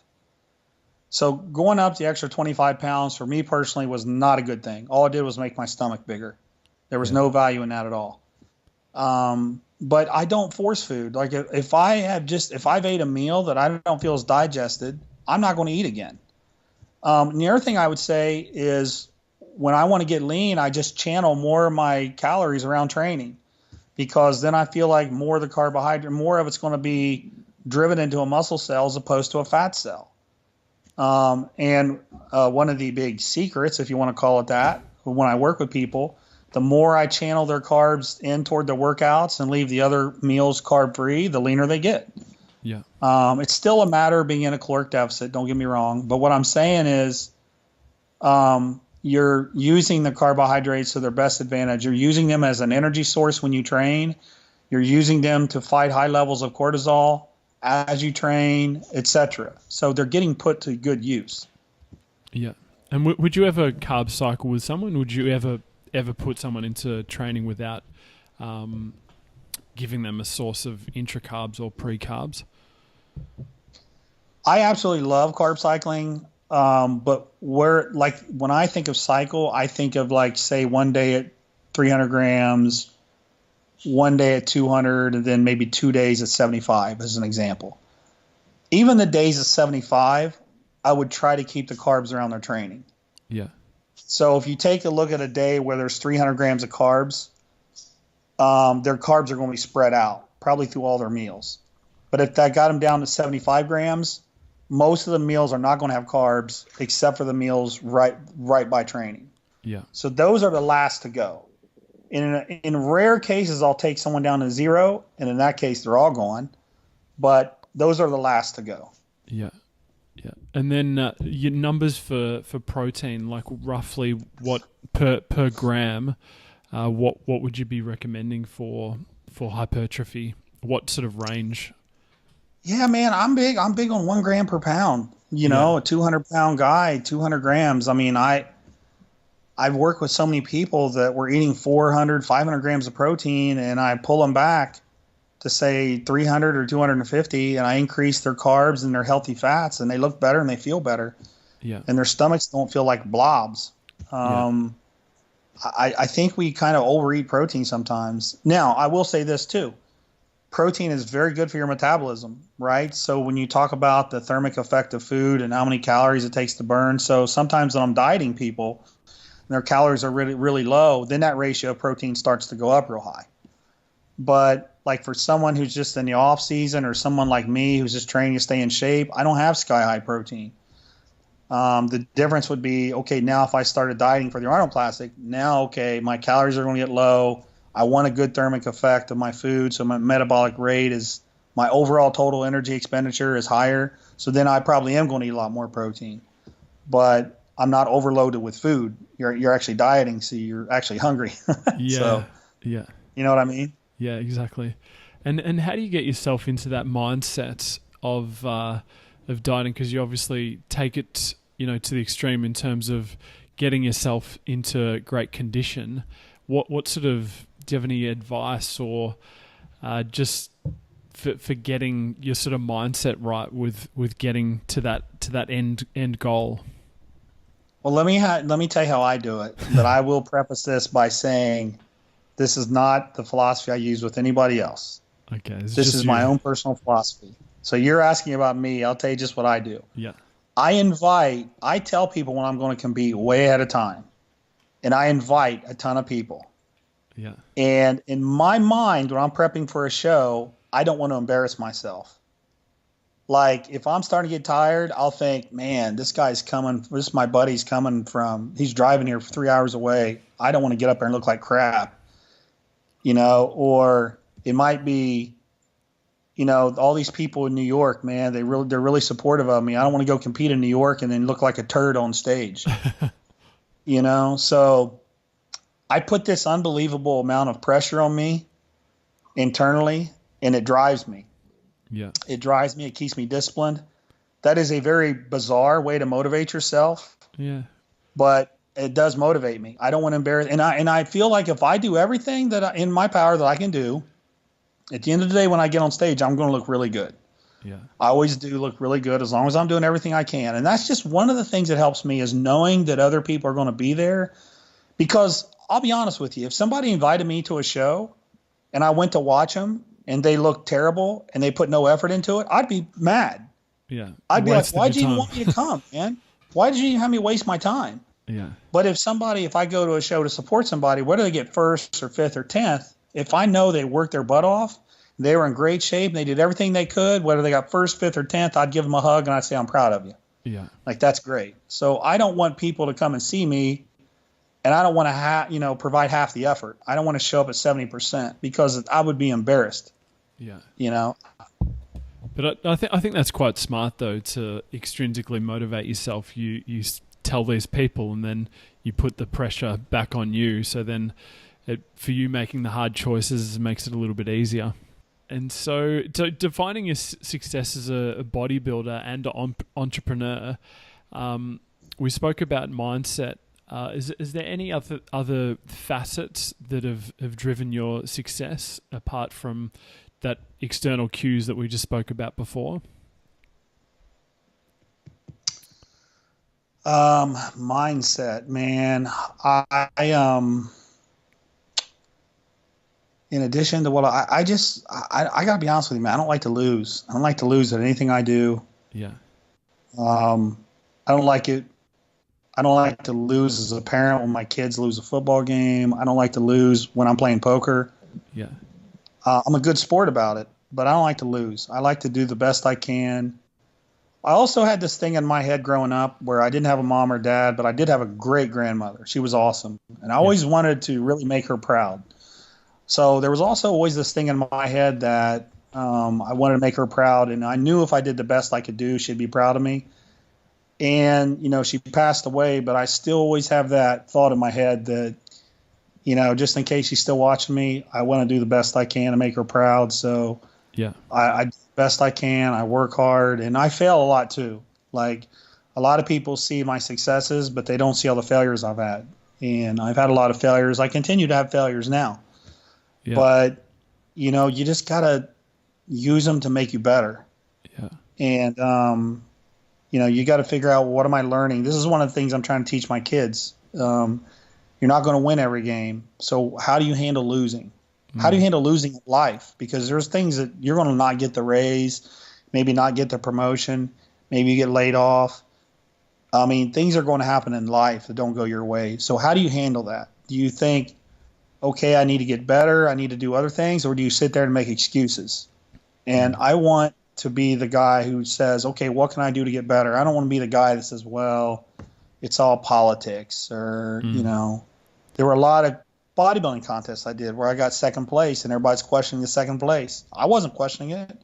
So going up the extra 25 pounds for me personally was not a good thing. All it did was make my stomach bigger. There was no value in that at all. But I don't force food. Like if I've ate a meal that I don't feel is digested, I'm not going to eat again. And the other thing I would say is when I want to get lean, I just channel more of my calories around training, because then I feel like more of the carbohydrate, more of it's going to be driven into a muscle cell as opposed to a fat cell. And one of the big secrets, if you want to call it that, when I work with people, the more I channel their carbs in toward their workouts and leave the other meals carb free, the leaner they get.
Yeah.
It's still a matter of being in a caloric deficit. Don't get me wrong. But what I'm saying is, you're using the carbohydrates to their best advantage. You're using them as an energy source when you train. You're using them to fight high levels of cortisol as you train, etc. So they're getting put to good use. Yeah.
And would you ever carb cycle with someone? Would you ever put someone into training without giving them a source of intra-carbs or pre-carbs?
I absolutely love carb cycling. But when I think of cycle, I think of say one day at 300 grams, one day at 200, and then maybe 2 days at 75 as an example. Even the days at 75, I would try to keep the carbs around their training.
Yeah.
So if you take a look at a day where there's 300 grams of carbs, their carbs are going to be spread out probably through all their meals. But if that got them down to 75 grams, most of the meals are not going to have carbs except for the meals right by training.
Yeah.
So those are the last to go. In rare cases, I'll take someone down to 0, and in that case, they're all gone. But those are the last to go.
Yeah. Yeah. And then your numbers for protein, like roughly what per gram, what would you be recommending for hypertrophy? What sort of range?
Yeah, man, I'm big on 1 gram per pound. A 200-pound guy, 200 grams. I mean, I've worked with so many people that were eating 400, 500 grams of protein, and I pull them back to say 300 or 250, and I increase their carbs and their healthy fats, and they look better and they feel better.
Yeah.
And their stomachs don't feel like blobs. I think we kind of overeat protein sometimes. Now, I will say this too. Protein is very good for your metabolism, right? So when you talk about the thermic effect of food and how many calories it takes to burn, so sometimes when I'm dieting people and their calories are really, really low, then that ratio of protein starts to go up real high. But like for someone who's just in the off season or someone like me who's just training to stay in shape, I don't have sky high protein. The difference would be, okay, now if I started dieting for the arnoplastic, now, okay, my calories are going to get low. I want a good thermic effect of my food, so my metabolic rate is, my overall total energy expenditure is higher. So then I probably am going to eat a lot more protein. But I'm not overloaded with food. You're actually dieting, so you're actually hungry.
Yeah.
So,
yeah.
You know what I mean?
Yeah, exactly. And how do you get yourself into that mindset of dieting? Because you obviously take it, to the extreme in terms of getting yourself into great condition. What sort of, do you have any advice or just for getting your sort of mindset right with getting to that end goal?
Well, let me tell you how I do it. But I will preface this by saying this is not the philosophy I use with anybody else.
Okay.
This is my own personal philosophy. So you're asking about me. I'll tell you just what I do.
Yeah.
I tell people when I'm going to compete way ahead of time. And I invite a ton of people.
Yeah.
And in my mind, when I'm prepping for a show, I don't want to embarrass myself. Like if I'm starting to get tired, I'll think, man, this is my buddy's coming he's driving here for 3 hours away. I don't want to get up there and look like crap. Or it might be, all these people in New York, man, they're really supportive of me. I don't want to go compete in New York and then look like a turd on stage. So I put this unbelievable amount of pressure on me internally, and it drives me.
Yeah.
It drives me. It keeps me disciplined. That is a very bizarre way to motivate yourself.
Yeah.
But it does motivate me. I don't want to embarrass. And I feel like if I do everything in my power that I can do, at the end of the day, when I get on stage, I'm going to look really good.
Yeah.
I always do look really good as long as I'm doing everything I can. And that's just one of the things that helps me, is knowing that other people are going to be there. Because I'll be honest with you, if somebody invited me to a show and I went to watch them and they looked terrible and they put no effort into it, I'd be mad.
Yeah.
I'd be like, why'd you even want me to come, man? Why did you even have me waste my time?
Yeah.
But if I go to a show to support somebody, whether they get first or fifth or 10th, if I know they worked their butt off, they were in great shape, and they did everything they could, whether they got first, fifth, or 10th, I'd give them a hug and I'd say, I'm proud of you.
Yeah.
Like, that's great. So I don't want people to come and see me, and I don't want to provide half the effort. I don't want to show up at 70% because I would be embarrassed.
Yeah. But I think that's quite smart, though, to extrinsically motivate yourself. You tell these people, and then you put the pressure back on you. So then for you, making the hard choices makes it a little bit easier. And so defining your success as a bodybuilder and an entrepreneur, we spoke about mindset. Is there any other facets that have driven your success apart from that external cues that we just spoke about before?
Mindset, man. I in addition to what I gotta be honest with you, man, I don't like to lose. I don't like to lose at anything I do.
Yeah.
I don't like it. I don't like to lose as a parent when my kids lose a football game. I don't like to lose when I'm playing poker.
Yeah.
I'm a good sport about it, but I don't like to lose. I like to do the best I can. I also had this thing in my head growing up where I didn't have a mom or dad, but I did have a great grandmother. She was awesome. And I always wanted to really make her proud. So there was also always this thing in my head that I wanted to make her proud. And I knew if I did the best I could do, she'd be proud of me. And, she passed away, but I still always have that thought in my head that, just in case she's still watching me, I want to do the best I can to make her proud. So
yeah,
I do the best I can. I work hard, and I fail a lot too. Like, a lot of people see my successes, but they don't see all the failures I've had. And I've had a lot of failures. I continue to have failures now. Yeah. But, you just got to use them to make you better.
Yeah.
And, you got to figure out, what am I learning? This is one of the things I'm trying to teach my kids. You're not going to win every game. So how do you handle losing? How do you handle losing in life? Because there's things that you're going to not get the raise, maybe not get the promotion, maybe you get laid off. I mean, things are going to happen in life that don't go your way. So how do you handle that? Do you think, okay, I need to get better, I need to do other things, or do you sit there and make excuses? And I want to be the guy who says, okay, what can I do to get better? I don't want to be the guy that says, well, it's all politics, or, there were a lot of bodybuilding contests I did where I got second place and everybody's questioning the second place. I wasn't questioning it.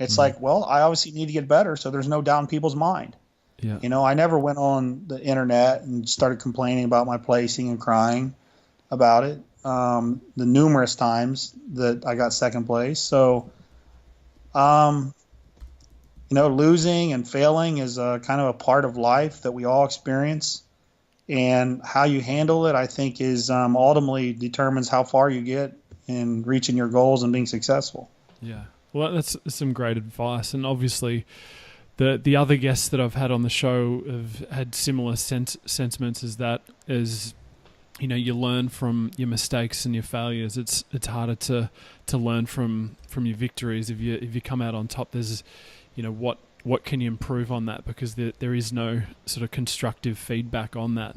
It's like, well, I obviously need to get better, so there's no doubt in people's mind.
Yeah.
I never went on the internet and started complaining about my placing and crying about it. The numerous times that I got second place. So, losing and failing is kind of a part of life that we all experience. And how you handle it, I think, is ultimately determines how far you get in reaching your goals and being successful.
Yeah. Well, that's some great advice. And obviously, the other guests that I've had on the show have had similar sentiments as that. As you learn from your mistakes and your failures. It's harder to learn from your victories. If you come out on top, there's what can you improve on that, because there is no sort of constructive feedback on that.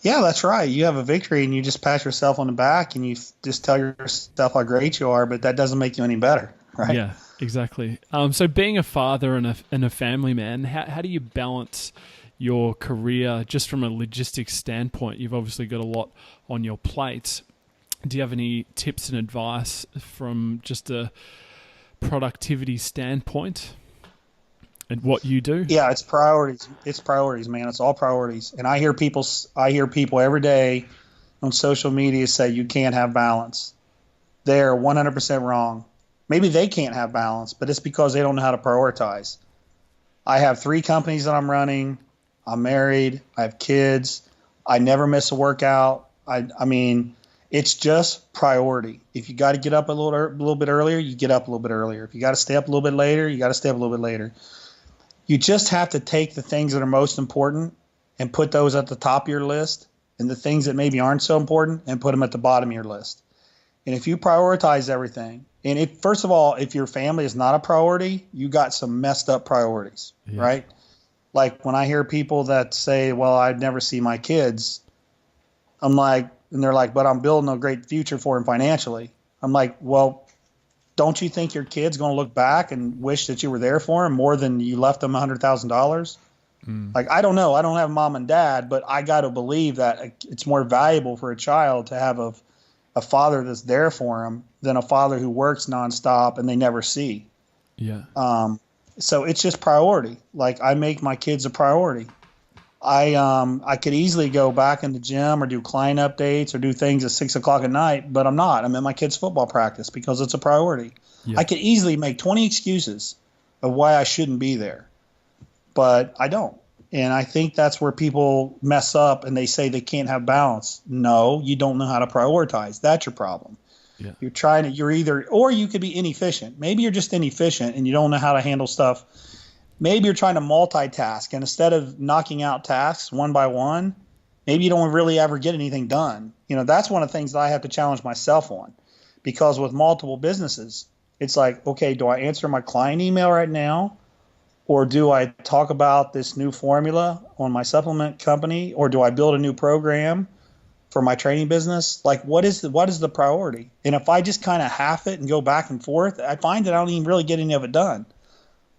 Yeah, that's right. You have a victory and you just pat yourself on the back and you just tell yourself how great you are, but that doesn't make you any better, right?
Yeah, exactly. So being a father and a family man, how do you balance your career just from a logistics standpoint? You've obviously got a lot on your plate. Do you have any tips and advice from just a productivity standpoint? And what you do?
Yeah, it's priorities. It's priorities, man. It's all priorities. And I hear people every day on social media say you can't have balance. They're 100% wrong. Maybe they can't have balance, but it's because they don't know how to prioritize. I have 3 companies that I'm running. I'm married. I have kids. I never miss a workout. I mean, it's just priority. If you got to get up a little bit earlier, you get up a little bit earlier. If you got to stay up a little bit later, you got to stay up a little bit later. You just have to take the things that are most important and put those at the top of your list, and the things that maybe aren't so important and put them at the bottom of your list. And if you prioritize everything, and first of all, if your family is not a priority, you got some messed up priorities, right? Like when I hear people that say, well, I'd never see my kids, I'm like, and they're like, but I'm building a great future for them financially. I'm like, well, don't you think your kid's going to look back and wish that you were there for him more than you left them $100,000? Like, I don't know. I don't have mom and dad, but I got to believe that it's more valuable for a child to have a father that's there for him than a father who works nonstop and they never see.
Yeah.
So it's just priority. Like, I make my kids a priority. I could easily go back in the gym or do client updates or do things at 6 o'clock at night, but I'm not. I'm at my kids' football practice because it's a priority. Yeah. I could easily make 20 excuses of why I shouldn't be there, but I don't. And I think that's where people mess up and they say they can't have balance. No, you don't know how to prioritize. That's your problem. Yeah. You're either, or you could be inefficient. Maybe you're just inefficient and you don't know how to handle stuff. Maybe you're trying to multitask, and instead of knocking out tasks one by one, maybe you don't really ever get anything done. You know, that's one of the things that I have to challenge myself on, because with multiple businesses, it's like, okay, do I answer my client email right now? Or do I talk about this new formula on my supplement company? Or do I build a new program for my training business? Like, what is the priority? And if I just kind of half it and go back and forth, I find that I don't even really get any of it done.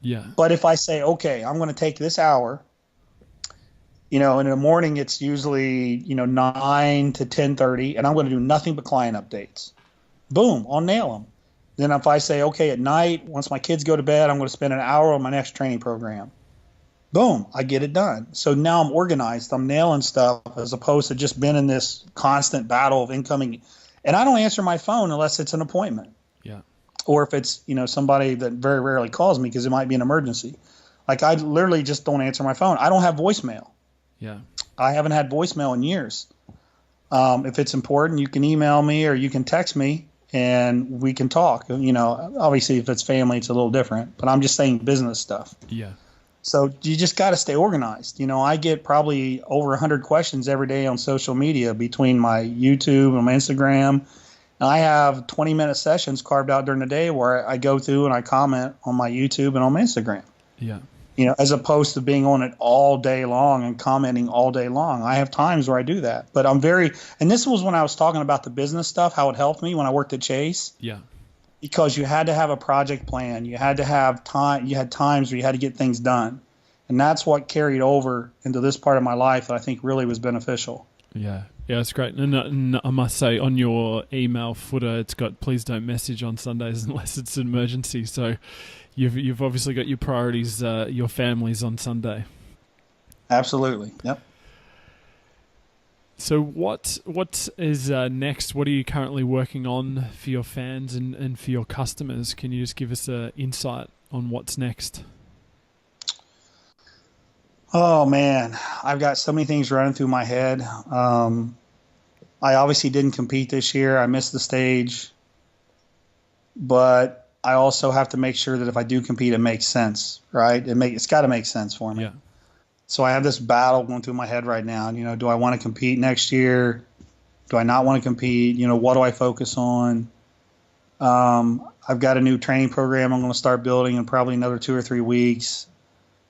Yeah.
But if I say, okay, I'm going to take this hour, you know, in the morning it's usually, 9 to 10:30, and I'm going to do nothing but client updates. Boom, I'll nail them. Then if I say, okay, at night, once my kids go to bed, I'm going to spend an hour on my next training program. Boom, I get it done. So now I'm organized. I'm nailing stuff as opposed to just being in this constant battle of incoming. And I don't answer my phone unless it's an appointment.
Yeah. Or
if it's, somebody that very rarely calls me because it might be an emergency. Like, I literally just don't answer my phone. I don't have voicemail.
Yeah.
I haven't had voicemail in years. If it's important, you can email me or you can text me and we can talk. Obviously if it's family, it's a little different, but I'm just saying business stuff.
Yeah. So
you just got to stay organized. I get probably over 100 questions every day on social media between my YouTube and my Instagram. And I have 20-minute sessions carved out during the day where I go through and I comment on my YouTube and on my Instagram.
Yeah.
As opposed to being on it all day long and commenting all day long. I have times where I do that. But and this was when I was talking about the business stuff, how it helped me when I worked at Chase.
Yeah.
Because you had to have a project plan. You had to have time. You had times where you had to get things done. And that's what carried over into this part of my life that I think really was beneficial.
Yeah. Yeah, it's great. And I must say, on your email footer, it's got please don't message on Sundays unless it's an emergency. So you've obviously got your priorities, your families on Sunday.
Absolutely. Yep.
So what is next? What are you currently working on for your fans and for your customers? Can you just give us an insight on what's next?
Oh, man, I've got so many things running through my head. I obviously didn't compete this year. I missed the stage. But I also have to make sure that if I do compete, it makes sense, right? It's got to make sense for me.
Yeah.
So I have this battle going through my head right now. Do I want to compete next year? Do I not want to compete? What do I focus on? I've got a new training program I'm going to start building in probably another 2 or 3 weeks.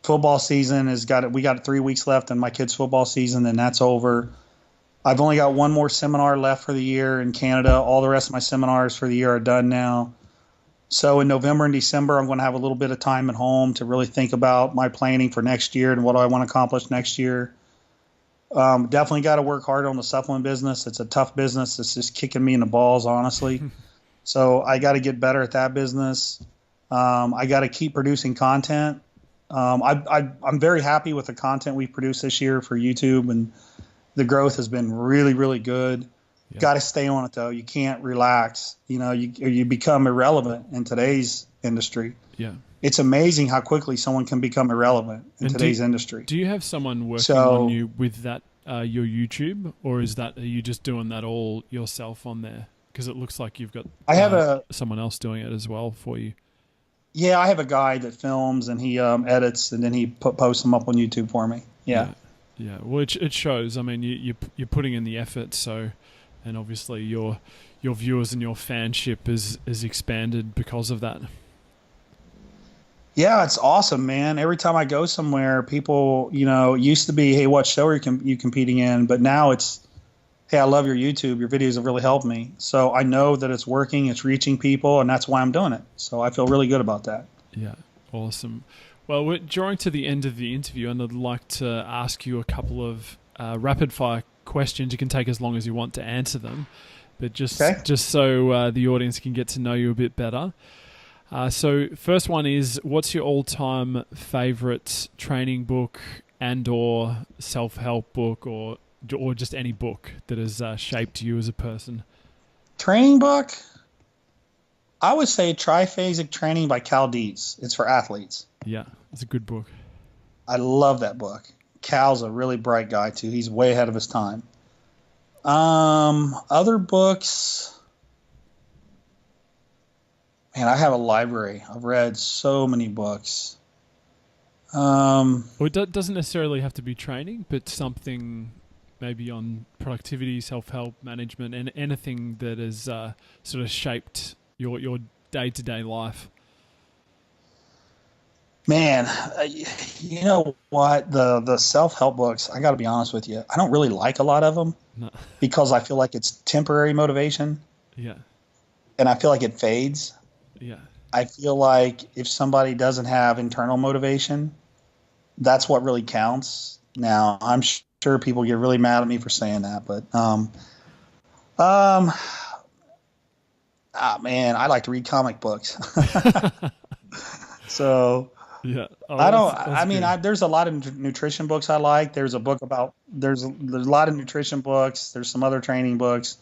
Football season we got 3 weeks left in my kids' football season, and that's over. I've only got one more seminar left for the year in Canada. All the rest of my seminars for the year are done now. So in November and December, I'm going to have a little bit of time at home to really think about my planning for next year and what do I want to accomplish next year. Definitely got to work hard on the supplement business. It's a tough business. It's just kicking me in the balls, honestly. So I got to get better at that business. I got to keep producing content. I'm very happy with the content we produced this year for YouTube, and the growth has been really, really good.
Yeah.
Got to stay on it though. You can't relax. You become irrelevant in today's industry.
Yeah.
It's amazing how quickly someone can become irrelevant in today's industry.
Do you have someone working on you with that, your YouTube, or are you just doing that all yourself on there? Because it looks like you've got someone else doing it as well for you.
Yeah, I have a guy that films and he edits, and then he posts them up on YouTube for me. Yeah.
Yeah. Well, it shows. I mean, you're putting in the effort, so, and obviously your viewers and your fanship is expanded because of that.
Yeah, it's awesome, man. Every time I go somewhere, people, it used to be, hey, what show are you competing in? But now it's, hey, I love your YouTube. Your videos have really helped me. So I know that it's working, it's reaching people, and that's why I'm doing it. So I feel really good about that.
Yeah, awesome. Well, we're drawing to the end of the interview, and I'd like to ask you a couple of rapid-fire questions. You can take as long as you want to answer them, but just so the audience can get to know you a bit better. So first one is, what's your all-time favorite training book and or self-help book or just any book that has shaped you as a person?
Training book? I would say Triphasic Training by Cal Dietz. It's for athletes.
Yeah, it's a good book.
I love that book. Cal's a really bright guy, too. He's way ahead of his time. Other books... Man, I have a library. I've read so many books.
Well, it doesn't necessarily have to be training, but something maybe on productivity, self-help, management, and anything that has sort of shaped your day-to-day life.
Man, you know what? The self-help books, I got to be honest with you, I don't really like a lot of them because I feel like it's temporary motivation.
Yeah.
And I feel like it fades.
Yeah.
I feel like if somebody doesn't have internal motivation, that's what really counts. Now, I'm sure people get really mad at me for saying that, but man, I like to read comic books. So
yeah,
there's a lot of nutrition books I like. There's a lot of nutrition books. There's some other training books.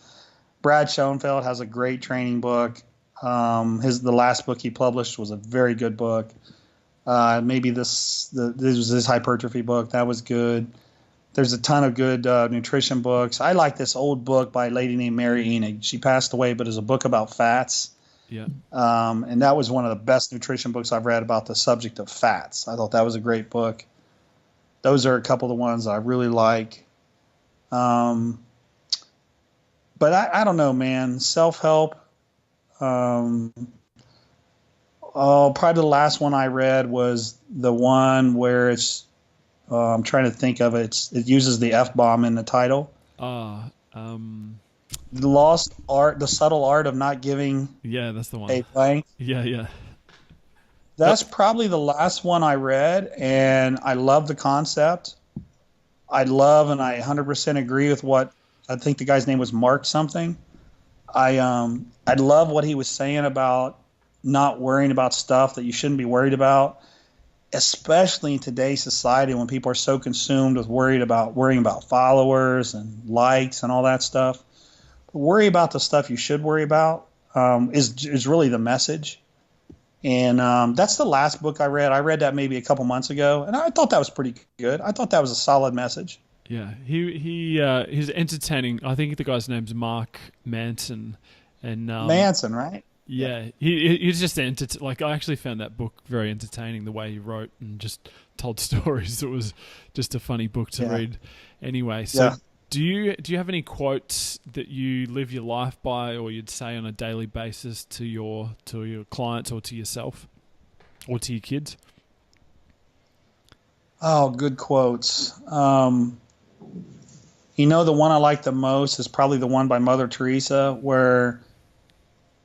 Brad Schoenfeld has a great training book. The last book he published was a very good book. Maybe this was his hypertrophy book. That was good. There's a ton of good nutrition books. I like this old book by a lady named Mary Enig. She passed away, but it's a book about fats.
Yeah.
And that was one of the best nutrition books I've read about the subject of fats. I thought that was a great book. Those are a couple of the ones I really like. But I don't know, man. Self-help. Probably the last one I read was the one where it's, I'm trying to think of it. It uses the F-bomb in the title. The subtle art of not giving.
Yeah, that's the one.
A blank.
Yeah.
That's probably the last one I read, and I love the concept. I 100% agree with what, I think the guy's name was Mark something. I love what he was saying about not worrying about stuff that you shouldn't be worried about, especially in today's society when people are so consumed with worrying about followers and likes and all that stuff. Worry about the stuff you should worry about is really the message. And that's the last book I read. I read that maybe a couple months ago, and I thought that was pretty good. I thought that was a solid message.
Yeah, he's entertaining. I think the guy's name's Mark Manson. And
Manson, right?
Yeah, he's just like, I actually found that book very entertaining, the way he wrote and just told stories. It was just a funny book to read. Anyway, so do you have any quotes that you live your life by, or you'd say on a daily basis to your clients or to yourself or to your kids?
Oh, good quotes. The one I like the most is probably the one by Mother Teresa, where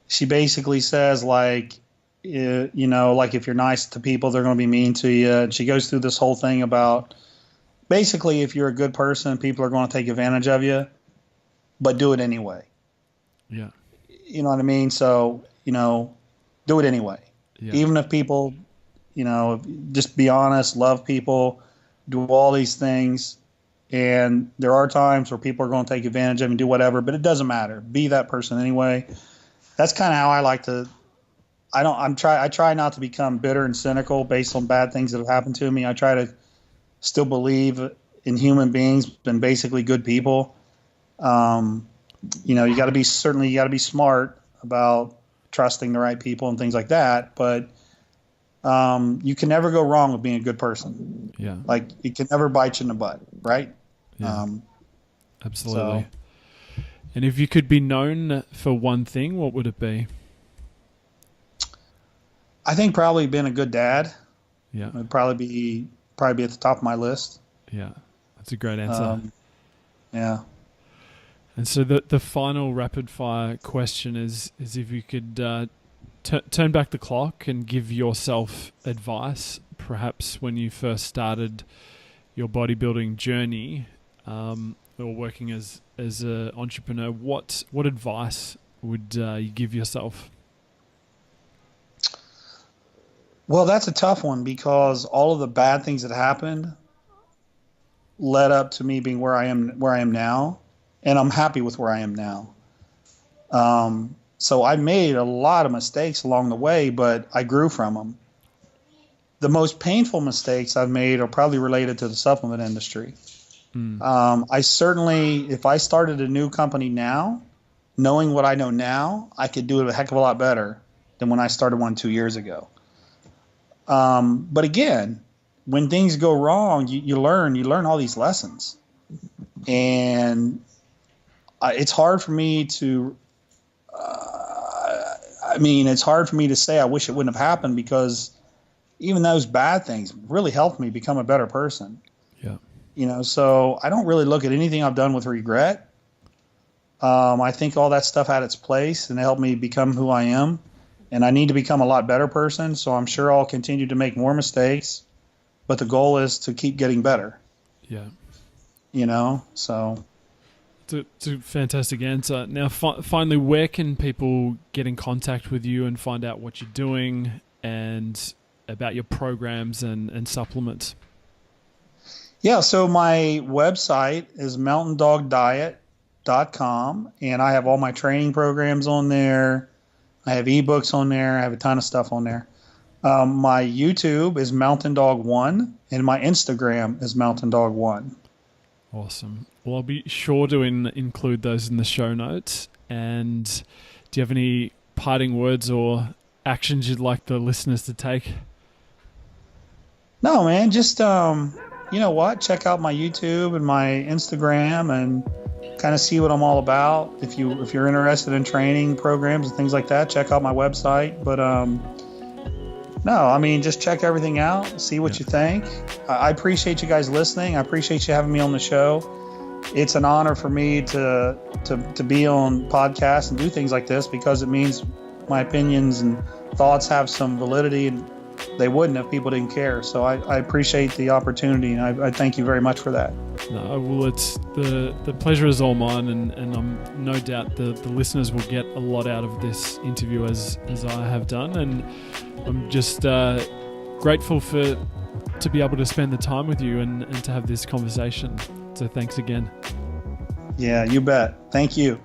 she basically says, like, like if you're nice to people, they're going to be mean to you. And she goes through this whole thing about basically if you're a good person, people are going to take advantage of you, but do it anyway.
Yeah.
You know what I mean? So, do it anyway. Yeah. Even if people, just be honest, love people, do all these things. And there are times where people are going to take advantage of you and do whatever, but it doesn't matter. Be that person anyway. That's kind of how I like to. I try not to become bitter and cynical based on bad things that have happened to me. I try to still believe in human beings and basically good people. You got to be smart about trusting the right people and things like that. But you can never go wrong with being a good person.
Yeah.
Like, it can never bite you in the butt, right?
Yeah. Absolutely. And if you could be known for one thing, what would it be?
I think probably being a good dad.
Yeah.
Would probably be at the top of my list.
Yeah. That's a great answer.
Yeah.
And so the final rapid fire question is if you could turn back the clock and give yourself advice, perhaps when you first started your bodybuilding journey, or working as an entrepreneur, what advice would you give yourself?
Well, that's a tough one because all of the bad things that happened led up to me being where I am now, and I'm happy with where I am now. So I made a lot of mistakes along the way, but I grew from them. The most painful mistakes I've made are probably related to the supplement industry. I certainly, if I started a new company now, knowing what I know now, I could do it a heck of a lot better than when I started one 2 years ago. But again, when things go wrong, you learn all these lessons, and it's hard for me to, it's hard for me to say I wish it wouldn't have happened, because even those bad things really helped me become a better person.
Yeah.
So I don't really look at anything I've done with regret. I think all that stuff had its place and it helped me become who I am. And I need to become a lot better person, so I'm sure I'll continue to make more mistakes. But the goal is to keep getting better.
Yeah.
So.
It's a fantastic answer. Now, finally, where can people get in contact with you and find out what you're doing and about your programs and supplements?
Yeah, so my website is mountaindogdiet.com, and I have all my training programs on there. I have ebooks on there. I have a ton of stuff on there. My YouTube is Mountain Dog 1, and my Instagram is Mountain Dog 1.
Awesome. Well, I'll be sure to include those in the show notes. And do you have any parting words or actions you'd like the listeners to take?
No, man. Just, check out my YouTube and my Instagram and kind of see what I'm all about. If you're interested in training programs and things like that, check out my website. But just check everything out, see what you think. I appreciate you guys listening. I appreciate you having me on the show. It's an honor for me to be on podcasts and do things like this, because it means my opinions and thoughts have some validity, and they wouldn't if people didn't care. So I appreciate the opportunity, and I thank you very much for that.
No, well, it's the pleasure is all mine, and I'm no doubt the listeners will get a lot out of this interview as I have done, and I'm just grateful to be able to spend the time with you and to have this conversation. So thanks again.
Yeah, you bet. Thank you.